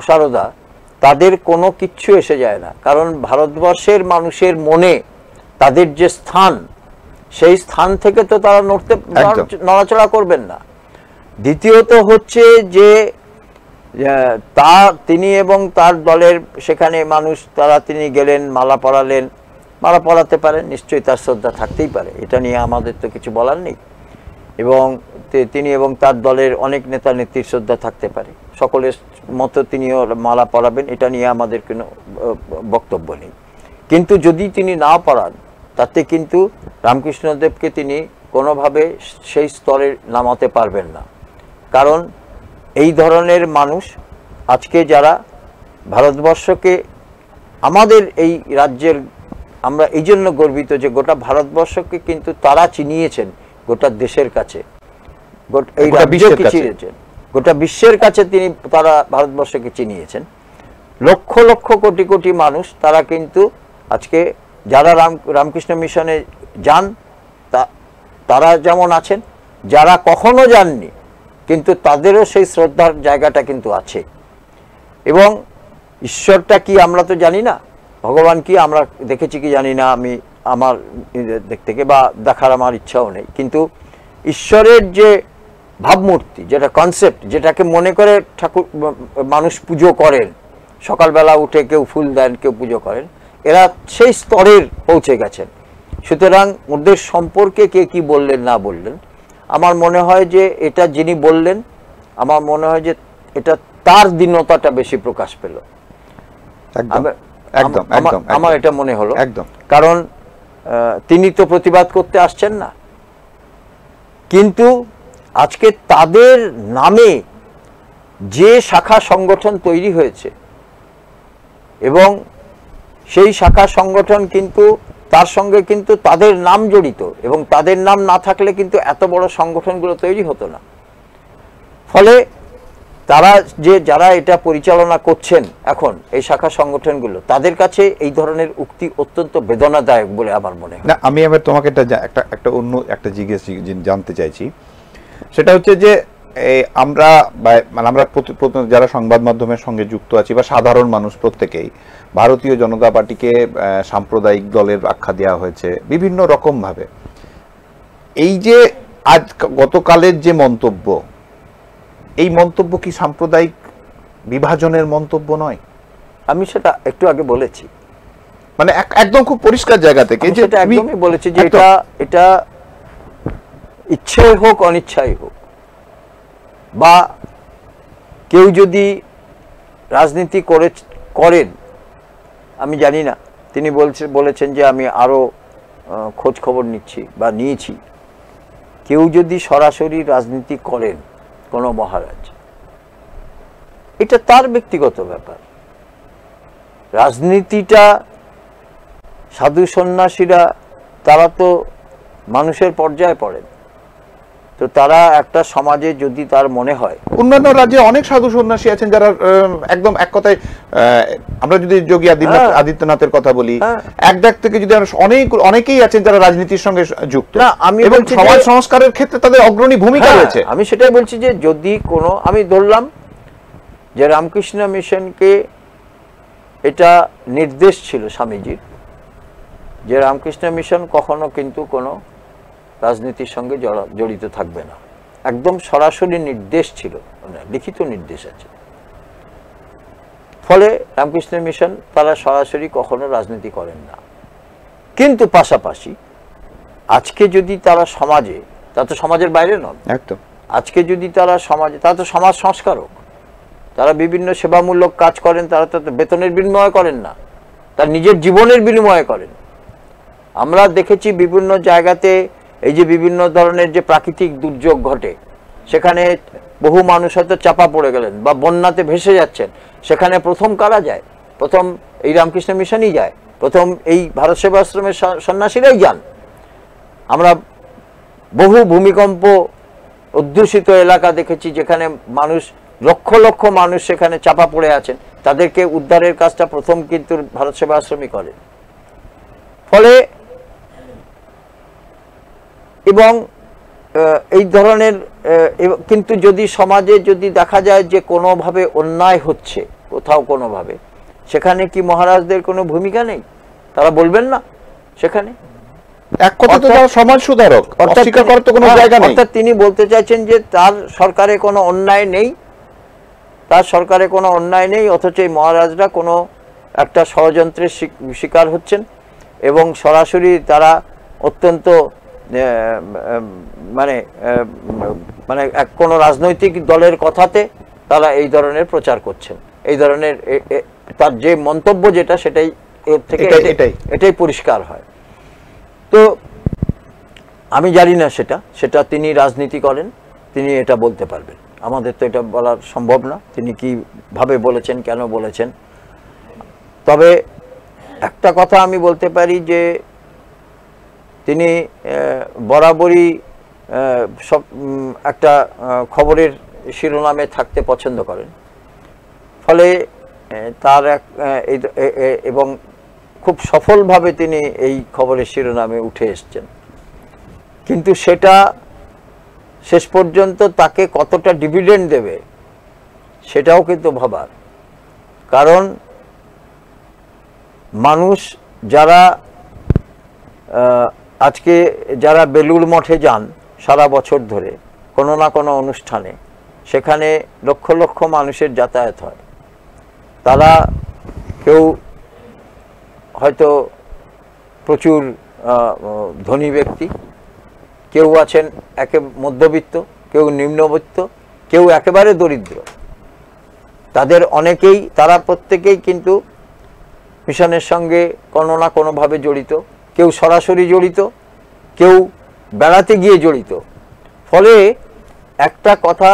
সারদা, তাদের কোনো কিচ্ছু এসে যায় না। কারণ ভারতবর্ষের মানুষের মনে তাদের যে স্থান, সেই স্থান থেকে তো তারা নড়াচড়া করবেন না। দ্বিতীয়ত হচ্ছে যে তিনি এবং তার দলের সেখানে মানুষ তিনি গেলেন, মালা পরালেন, মালা পরাতে পারেন, নিশ্চয়ই তার শ্রদ্ধা থাকতেই পারে, এটা নিয়ে আমাদের তো কিছু বলার নেই। এবং তিনি এবং তার দলের অনেক নেতা নেত্রীর শ্রদ্ধা থাকতে পারে, সকলের মতো তিনিও মালা পরাবেন, এটা নিয়ে আমাদের কোনো বক্তব্য নেই। কিন্তু যদি তিনি না পড়ান, তাতে কিন্তু রামকৃষ্ণদেবকে তিনি কোনোভাবে সেই স্তরে নামাতে পারবেন না। কারণ এই ধরনের মানুষ আজকে যারা ভারতবর্ষকে, আমাদের এই রাজ্যের, আমরা এই জন্য গর্বিত যে গোটা ভারতবর্ষকে কিন্তু তারা চিনিয়েছেন গোটা দেশের কাছে, এই রাজ্যকে চিনিয়েছেন গোটা বিশ্বের কাছে, তারা ভারতবর্ষকে চিনিয়েছেন। লক্ষ লক্ষ কোটি কোটি মানুষ তারা কিন্তু আজকে যারা রামকৃষ্ণ মিশনে যান তারা যেমন আছেন, যারা কখনো যাননি কিন্তু তাদেরও সেই শ্রদ্ধার জায়গাটা কিন্তু আছে। এবং ঈশ্বরটা কি আমরা তো জানি না, ভগবান কি আমরা দেখেছি কি জানি না, আমি আমার দিক থেকে বা দেখার আমার ইচ্ছাও নেই, কিন্তু ঈশ্বরের যে ভাবমূর্তি, যেটা কনসেপ্ট, যেটাকে মনে করে ঠাকুর মানুষ পুজো করেন, সকালবেলা উঠে কেউ ফুল দেন, কেউ পুজো করেন, এরা সেই স্তরের পৌঁছে গেছেন। সুতরাং ওদের সম্পর্কে কে কি বললেন না বললেন, আমার মনে হয় যে এটা যিনি বললেন, আমার মনে হয় যে এটা তার দীনতাটা বেশি প্রকাশ পেল, আমার এটা মনে হলো। কারণ তিনি তো প্রতিবাদ করতে আসছেন না, কিন্তু আজকে তাদের নামে যে শাখা সংগঠন তৈরি হয়েছে এবং সেই শাখা সংগঠন কিন্তু তার সঙ্গে কিন্তু তাদের নাম জড়িত, এবং তাদের নাম না থাকলে কিন্তু এত বড় সংগঠনগুলো তৈরি হতো না। ফলে তারা যারা এটা পরিচালনা করছেন এখন এই শাখা সংগঠনগুলো, তাদের কাছে এই ধরনের উক্তি অত্যন্ত বেদনাদায়ক বলে আমার মনে হয়। না, আমি আবার তোমাকে একটা অন্য একটা জিজ্ঞেস জানতে চাইছি, সেটা হচ্ছে যে আমরা যারা সংবাদ মাধ্যমের সঙ্গে যুক্ত আছি বা সাধারণ মানুষ প্রত্যেকেই ভারতীয় জনতা পার্টিকে সাম্প্রদায়িক দলের আখ্যা দেওয়া হয়েছে বিভিন্ন রকম ভাবে। এই যে আজ গতকালের যে মন্তব্য, এই মন্তব্য কি সাম্প্রদায়িক বিভাজনের মন্তব্য নয়? আমি সেটা একটু আগে বলেছি, মানে একদম খুব পরিষ্কার জায়গা থেকে যেটা একদমই বলেছি যে এটা ইচ্ছাই হোক অনিচ্ছাই হোক, বা কেউ যদি রাজনীতি করেন আমি জানি না, তিনি বলেছেন যে আমি আরো খোঁজ খবর নিচ্ছি বা নিয়েছি, কেউ যদি সরাসরি রাজনীতি করেন কোনো মহারাজ, এটা তার ব্যক্তিগত ব্যাপার। রাজনীতিটা সাধু সন্ন্যাসীরা তারা তো মানুষের পর্যায়ে পড়েন, তো তারা একটা সমাজে যদি তার মনে হয়, অন্যান্য রাজ্যে অনেক সাধু সন্ন্যাসী আছেন যারা একদম এক কথায়, আমরা যদি যোগী আদিত্যনাথের কথা বলি, এক ডাক থেকে যদি অনেকেই আছেন যারা রাজনীতির সঙ্গে যুক্ত, এবং সমাজ সংস্কারের ক্ষেত্রে তাদের অগ্রণী ভূমিকা রয়েছে। আমি সেটাই বলছি যে যদি কোনো, আমি ধরলাম যে রামকৃষ্ণ মিশনকে এটা নির্দেশ ছিল স্বামীজির যে রামকৃষ্ণ মিশন কখনো কিন্তু কোনো রাজনীতির সঙ্গে জড়িত থাকবে না, একদম সরাসরি নির্দেশ ছিল, লিখিত নির্দেশ আছে। ফলে রামকৃষ্ণ মিশন তারা সরাসরি কখনো রাজনীতি করেন না। কিন্তু পাশাপাশি আজকে যদি তারা সমাজে, তা তো সমাজের বাইরে নন, একদম আজকে যদি তারা সমাজে, তারা তো সমাজ সংস্কারক, তারা বিভিন্ন সেবামূলক কাজ করেন, তারা তো বেতনের বিনিময় করেন না, তার নিজের জীবনের বিনিময় করেন। আমরা দেখেছি বিভিন্ন জায়গাতে এই যে বিভিন্ন ধরনের যে প্রাকৃতিক দুর্যোগ ঘটে, সেখানে বহু মানুষ হয়তো চাপা পড়ে গেলেন বা বন্যাতে ভেসে যাচ্ছেন, সেখানে প্রথম কারা যায়? প্রথম এই রামকৃষ্ণ মিশনই যায়, প্রথম এই ভারত সেবাশ্রমের সন্ন্যাসীরাই যান। আমরা বহু ভূমিকম্প অধ্যুষিত এলাকা দেখেছি যেখানে মানুষ, লক্ষ লক্ষ মানুষ সেখানে চাপা পড়ে আছেন, তাদেরকে উদ্ধারের কাজটা প্রথম কিন্তু ভারত সেবাশ্রমই করে। ফলে এবং এই ধরনের, কিন্তু যদি সমাজে যদি দেখা যায় যে কোনোভাবে অন্যায় হচ্ছে কোথাও কোনোভাবে, সেখানে কি মহারাজদের কোনো ভূমিকা নেই? তারা বলবেন না? সেখানে এক কথা তো তারা সমাজ সুধারক, অস্বীকার করার তো কোনো জায়গা নেই। অর্থাৎ তিনি বলতে চাইছেন যে তার সরকারে কোনো অন্যায় নেই, তার সরকারে কোনো অন্যায় নেই, অথচ এই মহারাজরা কোনো একটা ষড়যন্ত্রের শিকার হচ্ছেন এবং সরাসরি তারা অত্যন্ত মানে মানে কোনো রাজনৈতিক দলের কথাতে তারা এই ধরনের প্রচার করছেন। এই ধরনের তার যে মন্তব্য যেটা সেটাই এর থেকে এটাই পরিষ্কার হয়। তো আমি জানি না সেটা তিনি রাজনীতি করেন, তিনি এটা বলতে পারবেন, আমাদের তো এটা বলা সম্ভব না তিনি কিভাবে বলেছেন, কেন বলেছেন। তবে একটা কথা আমি বলতে পারি যে তিনি বরাবরই সব একটা খবরের শিরোনামে থাকতে পছন্দ করেন, ফলে তার এবং খুব সফলভাবে তিনি এই খবরের শিরোনামে উঠে এসছেন। কিন্তু সেটা শেষ পর্যন্ত তাকে কতটা ডিভিডেন্ড দেবে সেটাও কিন্তু ভাবার, কারণ মানুষ যারা আজকে যারা বেলুড় মঠে যান সারা বছর ধরে কোনো না কোনো অনুষ্ঠানে, সেখানে লক্ষ লক্ষ মানুষের যাতায়াত হয়। তারা কেউ হয়তো প্রচুর ধনী ব্যক্তি, কেউ আছেন মধ্যবিত্ত, কেউ নিম্নবিত্ত, কেউ একেবারে দরিদ্র। তাদের অনেকেই, তারা প্রত্যেকেই কিন্তু মিশনের সঙ্গে কোনো না কোনোভাবে জড়িত, কেউ সরাসরি জড়িত, কেউ বেড়াতে গিয়ে জড়িত। ফলে একটা কথা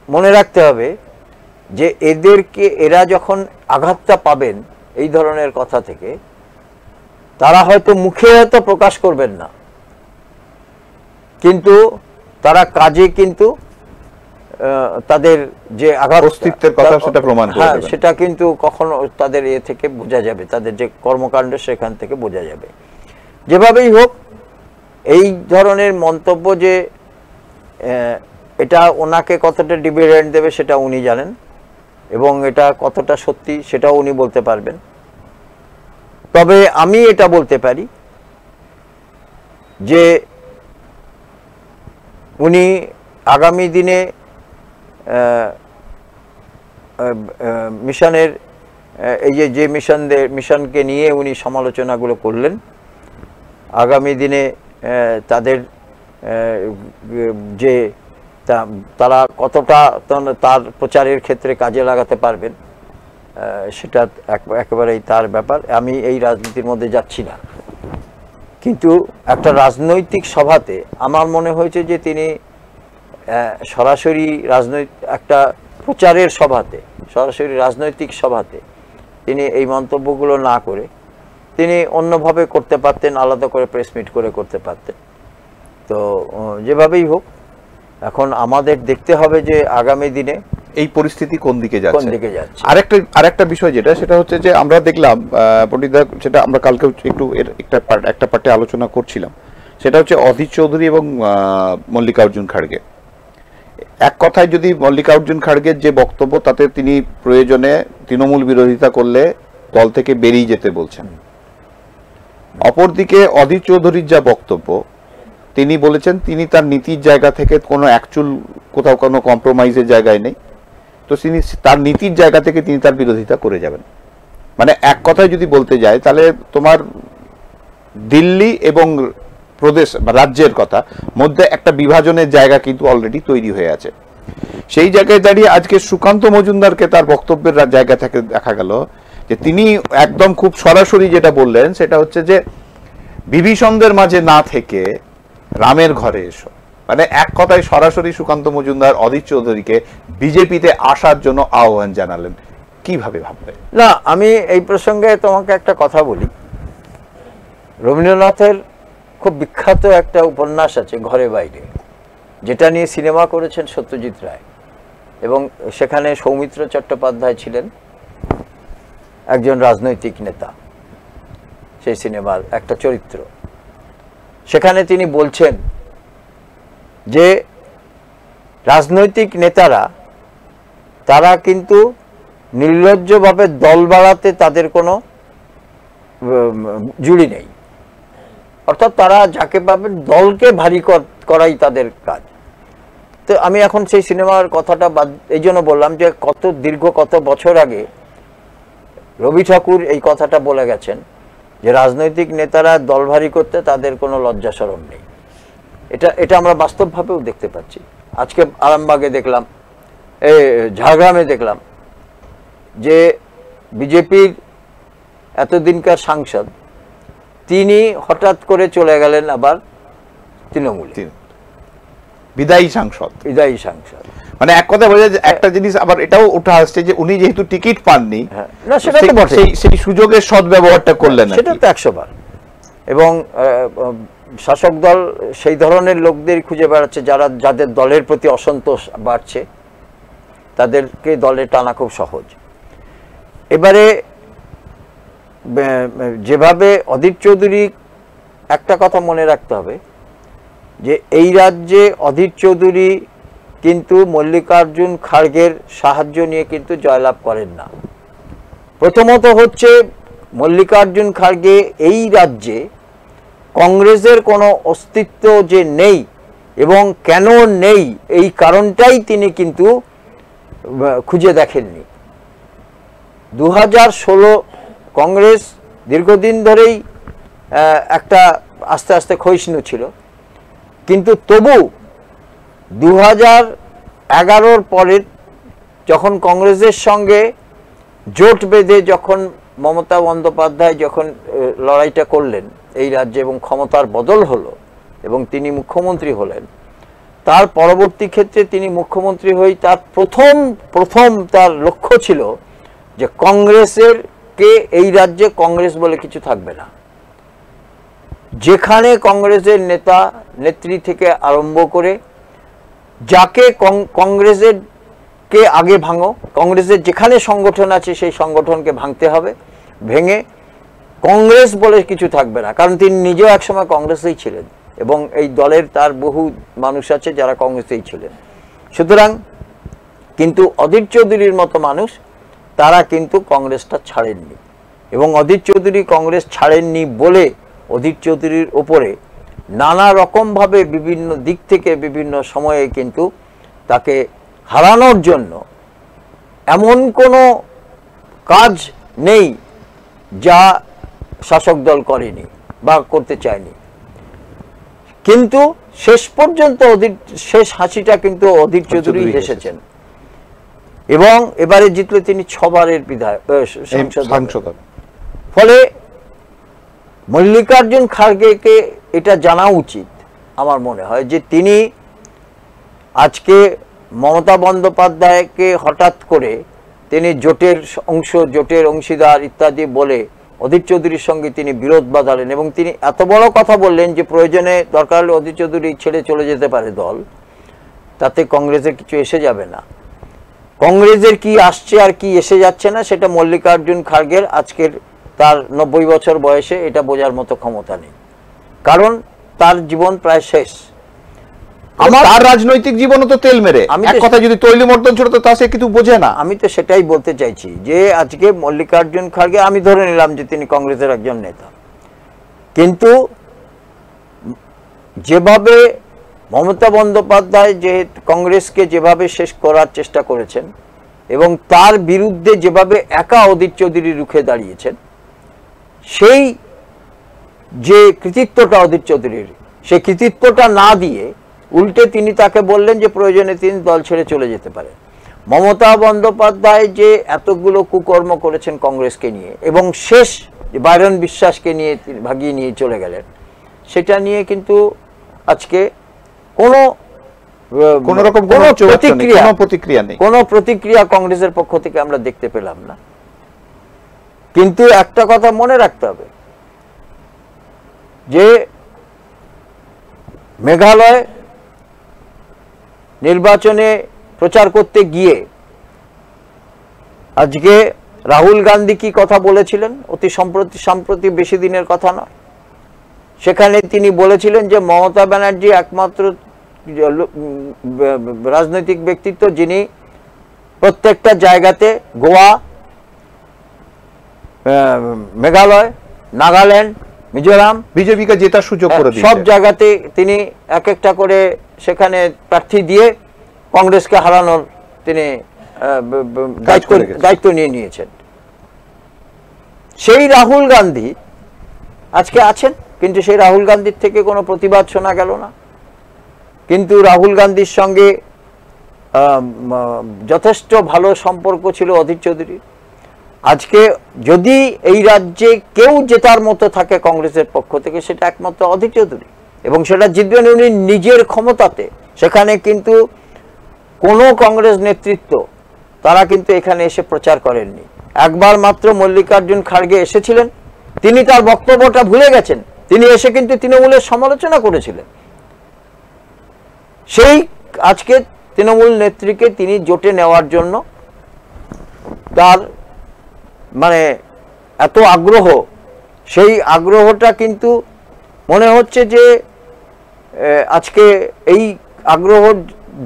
মনে রাখতে হবে যে এরা যখন আঘাতটা পাবেন এই ধরনের কথা থেকে, তারা হয়তো মুখে হয়তো প্রকাশ করবেন না, কিন্তু তারা কাজে কিন্তু তাদের যে আঘাত অস্তিত্বের কথা সেটা প্রমাণ করে দেবে, সেটা কিন্তু কখনো তাদের থেকে বোঝা যাবে, তাদের যে কর্মকাণ্ড সেখান থেকে বোঝা যাবে। যেভাবেই হোক, এই ধরনের মন্তব্য যে এটা ওনাকে কতটা ডিভিডেন্ড দেবে সেটা উনি জানেন, এবং এটা কতটা সত্যি সেটাও উনি বলতে পারবেন। তবে আমি এটা বলতে পারি যে উনি আগামী দিনে মিশনের এই যে মিশনকে নিয়ে উনি সমালোচনাগুলো করলেন, আগামী দিনে তাদের যে তারা কতটা তার প্রচারের ক্ষেত্রে কাজে লাগাতে পারবেন সেটা একেবারেই তার ব্যাপার। আমি এই রাজনীতির মধ্যে যাচ্ছি না, কিন্তু একটা রাজনৈতিক সভাতে আমার মনে হয়েছে যে তিনি সরাসরি একটা প্রচারের সভাতে, সরাসরি রাজনৈতিক সভাতে তিনি এই মন্তব্যগুলো না করে তিনি অন্যভাবে করতে পারতেন, আলাদা করে প্রেস মিট করে করতে পারতেন। তো যেভাবেই হোক, এখন আমাদের দেখতে হবে যে আগামী দিনে এই পরিস্থিতি কোন দিকে যাচ্ছে। আরেকটা বিষয় সেটা হচ্ছে যে আমরা দেখলাম পণ্ডিতদা, সেটা আমরা কালকে একটু একটা পার্টে আলোচনা করছিলাম, সেটা হচ্ছে অধীর চৌধুরী এবং মল্লিকার্জুন খাড়গে। এক কথায় যদি মল্লিকার্জুন খাড়গের যে বক্তব্য, তাতে তিনি প্রয়োজনে তৃণমূল বিরোধিতা করলে দল থেকে বেরিয়ে যেতে বলছেন। অপরদিকে অধীর চৌধুরীর যা বক্তব্য, তিনি বলেছেন তিনি তার নীতির জায়গা থেকে কোনো কোথাও কোনো কম্প্রোমাইজের জায়গায় নেই, তো তিনি তার নীতির জায়গা থেকে তিনি তার বিরোধিতা করে যাবেন। মানে এক কথায় যদি বলতে যায়, তাহলে তোমার দিল্লি এবং প্রদেশ বা রাজ্যের কথা মধ্যে একটা বিভাজনের জায়গা কিন্তু অলরেডি তৈরি হয়ে আছে। সেই জায়গায় দাঁড়িয়ে আজকে সুকান্ত মজুমদারকে তার বক্তব্যের জায়গা থেকে দেখা গেল যে তিনি একদম খুব সরাসরি যেটা বললেন সেটা হচ্ছে যে বিভীষণদের মাঝে না থেকে রামের ঘরে এসো। মানে এক কথায় সরাসরি সুকান্ত মজুমদার অধীর চৌধুরীকে বিজেপিতে আসার জন্য আহ্বান জানালেন। কিভাবে ভাববে? না, আমি এই প্রসঙ্গে তোমাকে একটা কথা বলি। রবীন্দ্রনাথের খুব বিখ্যাত একটা উপন্যাস আছে ঘরে বাইরে, যেটা নিয়ে সিনেমা করেছেন সত্যজিৎ রায়, এবং সেখানে সৌমিত্র চট্টোপাধ্যায় ছিলেন একজন রাজনৈতিক নেতা, সেই সিনেমার একটা চরিত্র। সেখানে তিনি বলছেন যে রাজনৈতিক নেতারা তারা কিন্তু নির্লজ্জভাবে দল বাড়াতে তাদের কোনো জুড়ি নেই, অর্থাৎ তারা যাকে পাবেন দলকে ভারী করাই তাদের কাজ। তো আমি এখন সেই সিনেমার কথাটা এই জন্য বললাম যে কত বছর আগে রবি ঠাকুর এই কথাটা বলে গেছেন যে রাজনৈতিক নেতারা দল ভারী করতে তাদের কোনো লজ্জা শরম নেই। এটা আমরা বাস্তবভাবেও দেখতে পাচ্ছি। আজকে আরামবাগে দেখলাম, ঝাড়গ্রামে দেখলাম যে বিজেপির এতদিনকার সাংসদ তিনি হঠাৎ করে চলে গেলেন আবার তৃণমূলে, বিদায়ী সাংসদ। মানে এক কথা বোঝা যায়, একটা জিনিস আবার এটাও উঠে আসছে যে উনি যেহেতু টিকিট পাননি, না সেটা তো বটে, সেই সুযোগের সদ্ব্যবহারটা করলেন, সেটা তো 100 বার। এবং শাসক দল সেই ধরনের লোকদের খুঁজে বেড়াচ্ছে যাদের দলের প্রতি অসন্তোষ বাড়ছে, তাদেরকে দলে টানা খুব সহজ। এবারে যেভাবে অধীর চৌধুরী, একটা কথা মনে রাখতে হবে যে এই রাজ্যে অধীর চৌধুরী কিন্তু মল্লিকার্জুন খাড়গের সাহায্য নিয়ে কিন্তু জয়লাভ করেন না। প্রথমত হচ্ছে মল্লিকার্জুন খাড়গে এই রাজ্যে কংগ্রেসের কোনো অস্তিত্ব যে নেই এবং কেন নেই এই কারণটাই তিনি কিন্তু খুঁজে দেখেননি। 2016 কংগ্রেস দীর্ঘদিন ধরেই একটা আস্তে আস্তে ক্ষয়িষ্ণু ছিল, কিন্তু তবু 2011 পরে যখন কংগ্রেসের সঙ্গে জোট বেঁধে যখন মমতা বন্দ্যোপাধ্যায় যখন লড়াইটা করলেন এই রাজ্যে এবং ক্ষমতার বদল হলো এবং তিনি মুখ্যমন্ত্রী হলেন, তার পরবর্তী ক্ষেত্রে তিনি মুখ্যমন্ত্রী হয়ে তার প্রথম তার লক্ষ্য ছিল যে এই রাজ্যে কংগ্রেস বলে কিছু থাকবে না। যেখানে কংগ্রেসের নেতা নেত্রী থেকে আরম্ভ করে যাকে কংগ্রেসের কে আগে ভাঙো, কংগ্রেসের যেখানে সংগঠন আছে সেই সংগঠনকে ভাঙতে হবে, ভেঙে কংগ্রেস বলে কিছু থাকবে না। কারণ তিনি নিজেও একসময় কংগ্রেসেই ছিলেন এবং এই দলের তার বহু মানুষ আছে যারা কংগ্রেসেই ছিলেন। সুতরাং কিন্তু অধীর চৌধুরীর মতো মানুষ তারা কিন্তু কংগ্রেসটা ছাড়েননি, এবং অধীর চৌধুরী কংগ্রেস ছাড়েননি বলে অধীর চৌধুরীর ওপরে নানা রকমভাবে বিভিন্ন দিক থেকে বিভিন্ন সময়ে কিন্তু তাকে হারানোর জন্য এমন কোনো কাজ নেই যা শাসক দল করেনি বা করতে চায়নি। কিন্তু শেষ পর্যন্ত শেষ হাসিটা কিন্তু অধীর চৌধুরী হেসেছেন এবং এবারে জিতলে তিনি 6 বারের সাংসদ। ফলে মল্লিকার্জুন খাড়গেকে এটা জানা উচিত আমার মনে হয় যে তিনি আজকে মমতা বন্দ্যোপাধ্যায়কে হঠাৎ করে তিনি জোটের অংশীদার ইত্যাদি বলে অধীর চৌধুরীর সঙ্গে তিনি বিরোধ বাঁধালেন এবং তিনি এত বড় কথা বললেন যে প্রয়োজনে দরকার হলে অধীর চৌধুরী ছেড়ে চলে যেতে পারে দল, তাতে কংগ্রেসের কিছু এসে যাবে না। কংগ্রেসের কি আসছে আর কি এসে যাচ্ছে না সেটা মল্লিকার্জুন খাড়গের আজকের তার 90 বছর বয়সে এটা বোঝার মতো ক্ষমতা নেই, কারণ তার জীবন প্রায় শেষ। তার রাজনৈতিক জীবনও তো তেল মেরে, এক কথা যদি তৈলি মর্দন ছিল তো তা সে কিছু বোঝে না। আমি তো সেটাই বলতে চাইছি যে আজকে মল্লিকার্জুন খাড়গে, আমি ধরে নিলাম যে তিনি কংগ্রেসের একজন নেতা, কিন্তু যেভাবে মমতা বন্দ্যোপাধ্যায় যে কংগ্রেসকে যেভাবে শেষ করার চেষ্টা করেছেন এবং তার বিরুদ্ধে যেভাবে একা অধীর চৌধুরী রুখে দাঁড়িয়েছেন, সেই যে কৃতিত্বটা অধীর চৌধুরীর, সেই কৃতিত্বটা না দিয়ে উল্টে তিনি তাকে বললেন যে প্রয়োজনে তিনি দল ছেড়ে চলে যেতে পারেন। মমতা বন্দ্যোপাধ্যায় যে এতগুলো কুকর্ম করেছেন কংগ্রেসকে নিয়ে এবং শেষ বাইরন বিশ্বাসকে নিয়ে ভাগিয়ে নিয়ে চলে গেলেন, সেটা নিয়ে কিন্তু আজকে কোনো রকম প্রতিক্রিয়া কংগ্রেসের পক্ষ থেকে আমরা দেখতে পেলাম না। কিন্তু একটা কথা মনে রাখতে হবে যে মেঘালয় নির্বাচনে প্রচার করতে গিয়ে আজকে রাহুল গান্ধী কি কথা বলেছিলেন, অতি সম্প্রতি বেশি দিনের কথা নয়, সেখানে তিনি বলেছিলেন যে মমতা ব্যানার্জি একমাত্র রাজনৈতিক ব্যক্তিত্ব যিনি প্রত্যেকটা জায়গাতে গোয়া, মেঘালয়, নাগাল্যান্ড মিজোরাম বিজেপিকে জেতার সুযোগ করে দিয়েছে। সব জায়গাতে তিনি এক একটা করে সেখানে প্রার্থী দিয়ে কংগ্রেসকে হারানোর তিনি দায়িত্ব নিয়ে নিয়েছেন। সেই রাহুল গান্ধী আজকে আছেন, কিন্তু সেই রাহুল গান্ধীর থেকে কোনো প্রতিবাদ শোনা গেল না। কিন্তু রাহুল গান্ধীর সঙ্গে যথেষ্ট ভালো সম্পর্ক ছিল অধীর চৌধুরীর। আজকে যদি এই রাজ্যে কেউ জেতার মতো থাকে কংগ্রেসের পক্ষ থেকে, সেটা একমাত্র অধীর চৌধুরী, এবং সেটা জিতবেন উনি নিজের ক্ষমতাতে। সেখানে কিন্তু কোনো কংগ্রেস নেতৃত্ব তারা কিন্তু এখানে এসে প্রচার করেননি। একবার মাত্র মল্লিকার্জুন খাড়গে এসেছিলেন, তিনি তার বক্তব্যটা ভুলে গেছেন, তিনি এসে কিন্তু তৃণমূলের সমালোচনা করেছিলেন। সেই আজকে তৃণমূল নেত্রীকে তিনি জোটে নেওয়ার জন্য তার মানে এত আগ্রহ, সেই আগ্রহটা কিন্তু মনে হচ্ছে যে আজকে এই আগ্রহ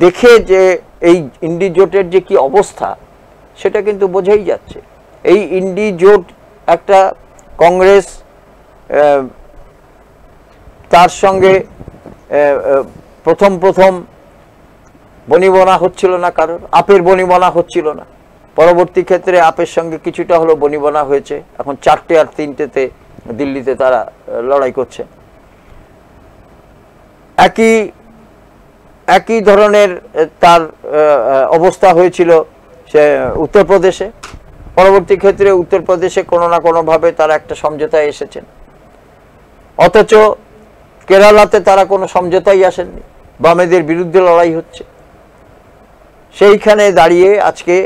দেখে যে এই ইন্ডি জোটের যে কি অবস্থা সেটা কিন্তু বোঝাই যাচ্ছে। এই ইন্ডি জোট একটা কংগ্রেস তার সঙ্গে প্রথম বনিবনা হচ্ছিল না, কারণ আপের বনিবনা হচ্ছিল না। পরবর্তী ক্ষেত্রে আপের সঙ্গে কিছুটা হলো বনিবনা হয়েছে, এখন 4টে আর 3টেতে দিল্লিতে তারা লড়াই করছে। একই ধরনের তার অবস্থা হয়েছিল সে উত্তরপ্রদেশে। পরবর্তী ক্ষেত্রে উত্তরপ্রদেশে কোনো না কোনোভাবে তারা একটা সমঝোতায় এসেছেন, অথচ কেরালাতে তারা কোনো সমঝোতাই আসেননি, বামেদের বিরুদ্ধে লড়াই হচ্ছে। সেইখানে দাঁড়িয়ে আজকে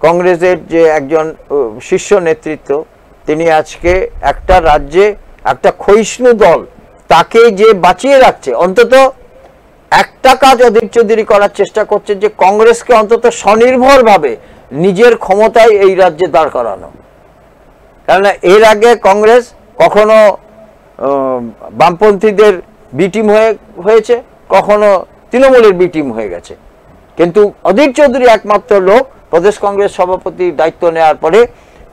কংগ্রেসের যে একজন শীর্ষ নেতৃত্ব, তিনি আজকে একটা রাজ্যে একটা ক্ষয়িষ্ণু দল তাকে যে বাঁচিয়ে রাখছে, অন্তত একটা কাজ অধীর চৌধুরী করার চেষ্টা করছে, যে কংগ্রেসকে অন্তত স্বনির্ভরভাবে নিজের ক্ষমতায় এই রাজ্যে দাঁড় করানো। কেননা এর আগে কংগ্রেস কখনো বামপন্থীদের বি টিম হয়েছে, কখনো তৃণমূলের বি টিম হয়ে গেছে। কিন্তু অধীর চৌধুরী একমাত্র লোক প্রদেশ কংগ্রেস সভাপতির দায়িত্ব নেওয়ার পরে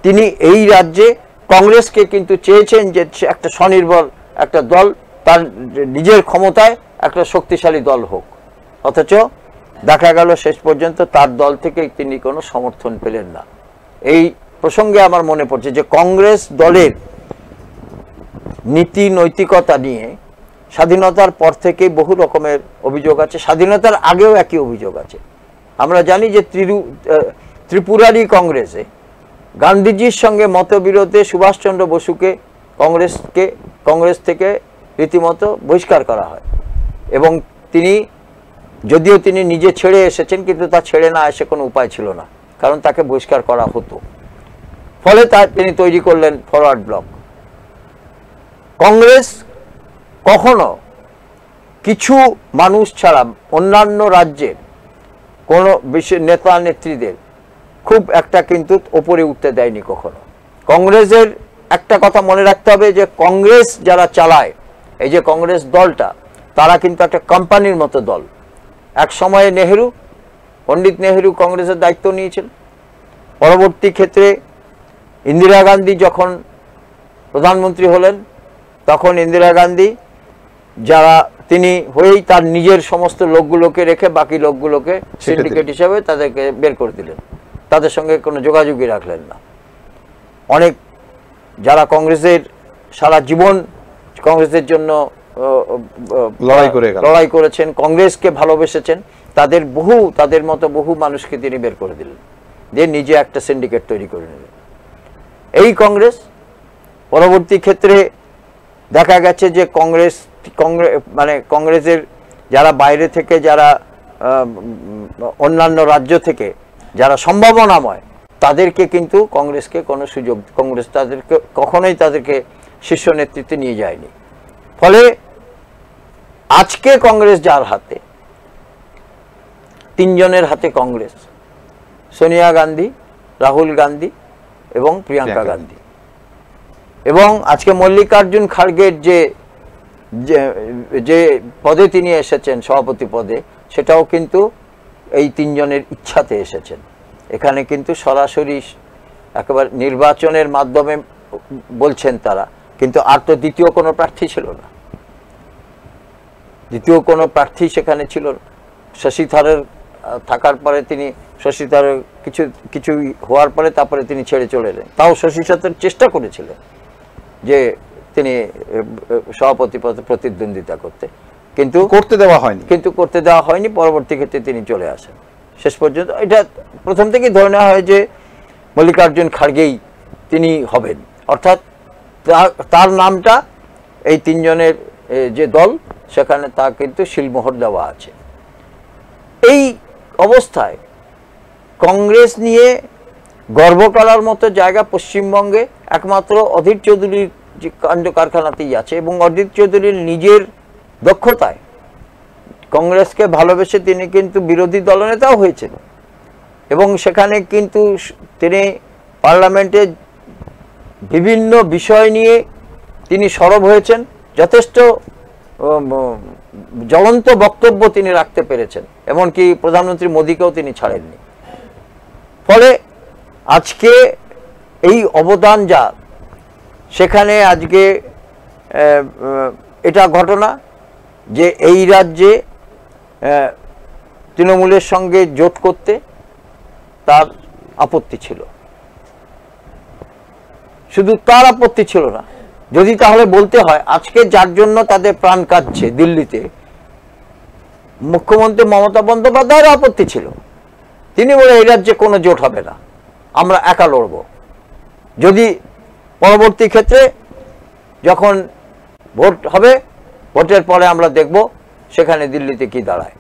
তিনি এই রাজ্যে কংগ্রেসকে কিন্তু চেয়েছেন যে একটা স্বনির্ভর একটা দল, তার নিজের ক্ষমতায় একটা শক্তিশালী দল হোক। অথচ দেখা গেল শেষ পর্যন্ত তার দল থেকে তিনি কোনো সমর্থন পেলেন না। এই প্রসঙ্গে আমার মনে পড়ছে যে কংগ্রেস দলের নীতি নৈতিকতা নিয়ে স্বাধীনতার পর থেকে বহু রকমের অভিযোগ আছে, স্বাধীনতার আগেও একই অভিযোগ আছে। আমরা জানি যে ত্রিপুরারই কংগ্রেসে গান্ধীজির সঙ্গে মতবিরোধে সুভাষচন্দ্র বসুকে কংগ্রেস থেকে রীতিমতো বহিষ্কার করা হয়, এবং যদিও তিনি নিজে ছেড়ে এসেছেন, কিন্তু তা ছেড়ে না এসে কোনো উপায় ছিল না, কারণ তাকে বহিষ্কার করা হতো। ফলে তিনি তৈরি করলেন ফরওয়ার্ড ব্লক। কংগ্রেস কখনো কিছু মানুষ ছাড়া অন্যান্য রাজ্যের কোনো বিশেষ নেতা নেত্রীদের খুব একটা কিন্তু ওপরে উঠতে দেয়নি কখনো। কংগ্রেসের একটা কথা মনে রাখতে হবে যে কংগ্রেস যারা চালায়, এই যে কংগ্রেস দলটা, তারা কিন্তু একটা কোম্পানির মতো দল। এক সময়ে পণ্ডিত নেহেরু কংগ্রেসের দায়িত্ব নিয়েছেন। পরবর্তী ক্ষেত্রে ইন্দিরা গান্ধী যখন প্রধানমন্ত্রী হলেন, তখন ইন্দিরা গান্ধী তিনি হয়েই তার নিজের সমস্ত লোকগুলোকে রেখে বাকি লোকগুলোকে সিন্ডিকেট হিসাবে তাদেরকে বের করে দিলেন, তাদের সঙ্গে কোনো যোগাযোগই রাখলেন না। অনেক যারা কংগ্রেসের সারা জীবন কংগ্রেসের জন্য লড়াই করেছেন, কংগ্রেসকে ভালোবেসেছেন, তাদের মতো বহু মানুষকে তিনি বের করে দিলেন, দিয়ে নিজে একটা সিন্ডিকেট তৈরি করে নিলেন। এই পরবর্তী ক্ষেত্রে দেখা গেছে যে কংগ্রেসের যারা বাইরে থেকে, যারা অন্যান্য রাজ্য থেকে যারা সম্ভাবনাময়, তাদেরকে কিন্তু কংগ্রেস তাদেরকে কখনোই শীর্ষ নেতৃত্বে নিয়ে যায়নি। ফলে আজকে কংগ্রেস যার হাতে, 3 জনের হাতে কংগ্রেস, সোনিয়া গান্ধী, রাহুল গান্ধী এবং প্রিয়াঙ্কা গান্ধী। এবং আজকে মল্লিকার্জুন খাড়গের যে পদে তিনি এসেছেন, সভাপতি পদে, সেটাও কিন্তু এই 3 জনের ইচ্ছাতে এসেছেন। এখানে কিন্তু সরাসরি একেবারে নির্বাচনের মাধ্যমে বলছেন তারা, কিন্তু আর তো দ্বিতীয় কোনো প্রার্থী ছিল না, দ্বিতীয় কোনো প্রার্থী সেখানে ছিল না। শশী থারুর থাকার পরে তিনি শশী থারুর কিছু হওয়ার পরে তারপরে তিনি ছেড়ে চলে এলেন। তাও শশী থারুর চেষ্টা করেছিলেন যে তিনি সভাপতি পদে প্রতিদ্বন্দ্বিতা করতে, কিন্তু করতে দেওয়া হয়নি। পরবর্তী ক্ষেত্রে তিনি চলে আসেন। শেষ পর্যন্ত এটা প্রথম থেকেই ধরে নেওয়া হয় যে মল্লিকার্জুন খাড়গেই তিনি হবেন, অর্থাৎ তার নামটা এই তিনজনের যে দল সেখানে তা কিন্তু শিলমোহর দেওয়া আছে। এই অবস্থায় কংগ্রেস নিয়ে গর্ব করার মতো জায়গা পশ্চিমবঙ্গে একমাত্র অধীর চৌধুরীর যে কাণ্ড কারখানাতেই আছে, এবং অধীর চৌধুরীর নিজের দক্ষতায় কংগ্রেসকে ভালোবেসে তিনি কিন্তু বিরোধী দলনেতাও হয়েছিল, এবং সেখানে কিন্তু তিনি পার্লামেন্টে বিভিন্ন বিষয় নিয়ে তিনি সরব হয়েছেন, যথেষ্ট জ্বলন্ত বক্তব্য তিনি রাখতে পেরেছেন, এমনকি প্রধানমন্ত্রী মোদীকেও তিনি ছাড়েননি। ফলে আজকে এই অবদান যা সেখানে আজকে এটা ঘটনা যে এই রাজ্যে তৃণমূলের সঙ্গে জোট করতে তার আপত্তি ছিল, শুধু তার আপত্তি ছিল না, যদি তাহলে বলতে হয় আজকে যার জন্য তাদের প্রাণ কাঁদছে দিল্লিতে, মুখ্যমন্ত্রী মমতা বন্দ্যোপাধ্যায়ের আপত্তি ছিল। তিনি বলে এই রাজ্যে কোনো জোট হবে না, আমরা একা লড়ব, যদি পরবর্তী ক্ষেত্রে যখন ভোট হবে ভোটের পরে আমরা দেখব সেখানে দিল্লিতে কি দাঁড়ায়।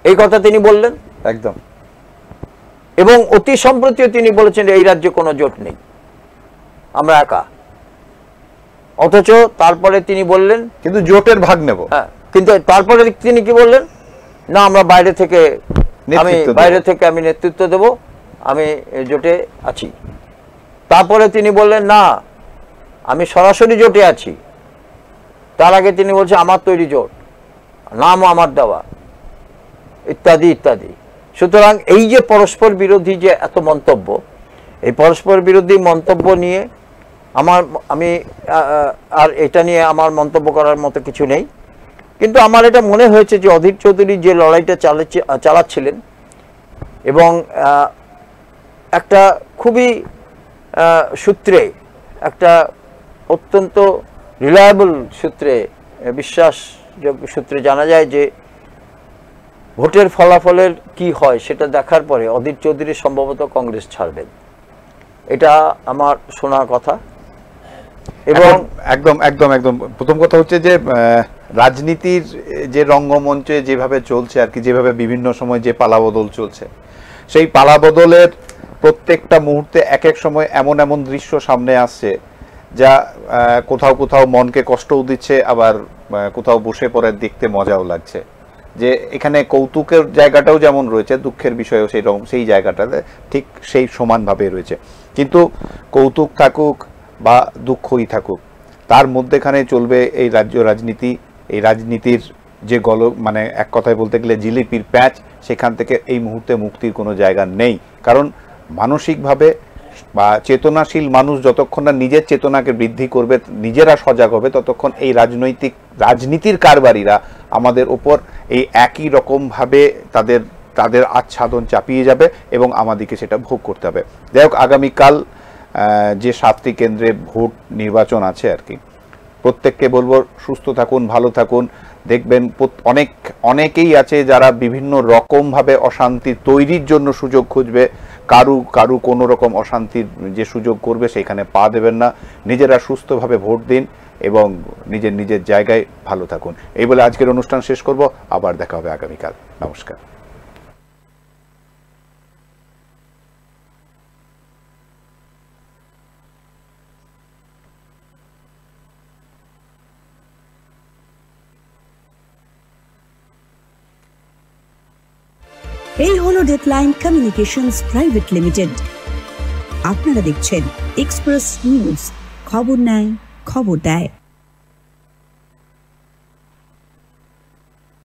এই কথা তিনি বললেন একদম, এবং অতি সম্প্রতিও তিনি বলেছেন এই রাজ্যে কোনো জোট নেই, আমরা একা। অথচ তারপরে তিনি বললেন কিন্তু জোটের ভাগ নেব। হ্যাঁ, কিন্তু তারপরে তিনি কি বললেন, না আমরা বাইরে থেকে আমি নেতৃত্ব দেব, আমি জোটে আছি। তারপরে তিনি বললেন না আমি সরাসরি জোটে আছি, তার আগে তিনি বলছেন আমার তৈরি জোট, নামও আমার দেওয়া, ইত্যাদি ইত্যাদি। সুতরাং এই যে পরস্পর বিরোধী যে এত মন্তব্য, এই পরস্পর বিরোধী মন্তব্য নিয়ে আমি আর এটা নিয়ে আমার মন্তব্য করার মতো কিছু নেই, কিন্তু আমার এটা মনে হয়েছে যে অধীর চৌধুরী যে লড়াইটা চালাচ্ছিলেন এবং একটা খুবই সূত্রে, একটা অত্যন্ত রিলায়েবল সূত্রে, বিশ্বাসযোগ্য সূত্রে জানা যায় যে ভোটের ফলাফলের কি হয় সেটা দেখার পরে অধীর চৌধুরী সম্ভবত কংগ্রেস ছাড়বেন, এটা আমার শোনা কথা। এবং একদম একদম একদম প্রথম কথা হচ্ছে যে রাজনীতির যে রঙ্গমঞ্চে যেভাবে চলছে আর কি, যেভাবে বিভিন্ন সময় যে পালাবদল চলছে, সেই পালাবদলের প্রত্যেকটা মুহূর্তে এক এক সময় এমন এমন দৃশ্য সামনে আসছে যা কোথাও কোথাও মনকে কষ্টও দিচ্ছে, আবার কোথাও বসে পড়ে দেখতে মজাও লাগছে। যে এখানে কৌতুকের জায়গাটাও যেমন রয়েছে, দুঃখের বিষয়ও সেই জায়গাটাতে ঠিক সেই সমানভাবে রয়েছে। কিন্তু কৌতুক থাকুক বা দুঃখই থাকুক, তার মধ্যেখানে চলবে এই রাজনীতি। এই রাজনীতির যে মানে এক কথায় বলতে গেলে জিলিপির প্যাচ, সেখান থেকে এই মুহূর্তে মুক্তির কোনো জায়গা নেই। কারণ মানসিকভাবে বা চেতনাশীল মানুষ যতক্ষণ না নিজের চেতনাকে বৃদ্ধি করবে, নিজেরা সজাগ হবে, ততক্ষণ এই রাজনীতির কারবারিরা আমাদের ওপর এই একই রকমভাবে তাদের আচ্ছাদন চাপিয়ে যাবে এবং আমাদেরকে সেটা ভোগ করতে হবে। যাই হোক, আগামীকাল যে 7টি কেন্দ্রে ভোট নির্বাচন আছে আর কি, প্রত্যেককে বলবো সুস্থ থাকুন, ভালো থাকুন। দেখবেন অনেকেই আছে যারা বিভিন্ন রকমভাবে অশান্তি তৈরির জন্য সুযোগ খুঁজবে, কারু কোনো রকম অশান্তির যে সুযোগ করবে সেখানে পা দেবেন না। নিজেরা সুস্থভাবে ভোট দিন এবং নিজের জায়গায় ভালো থাকুন। এই বলে আজকের অনুষ্ঠান শেষ করব, আবার দেখা হবে আগামীকাল। নমস্কার। এই হলো ডেডলাইন কমিউনিকেশনস প্রাইভেট লিমিটেড। আপনারা দেখছেন এক্সপ্রেস নিউজ, খবর নেয়, খবর দেয়।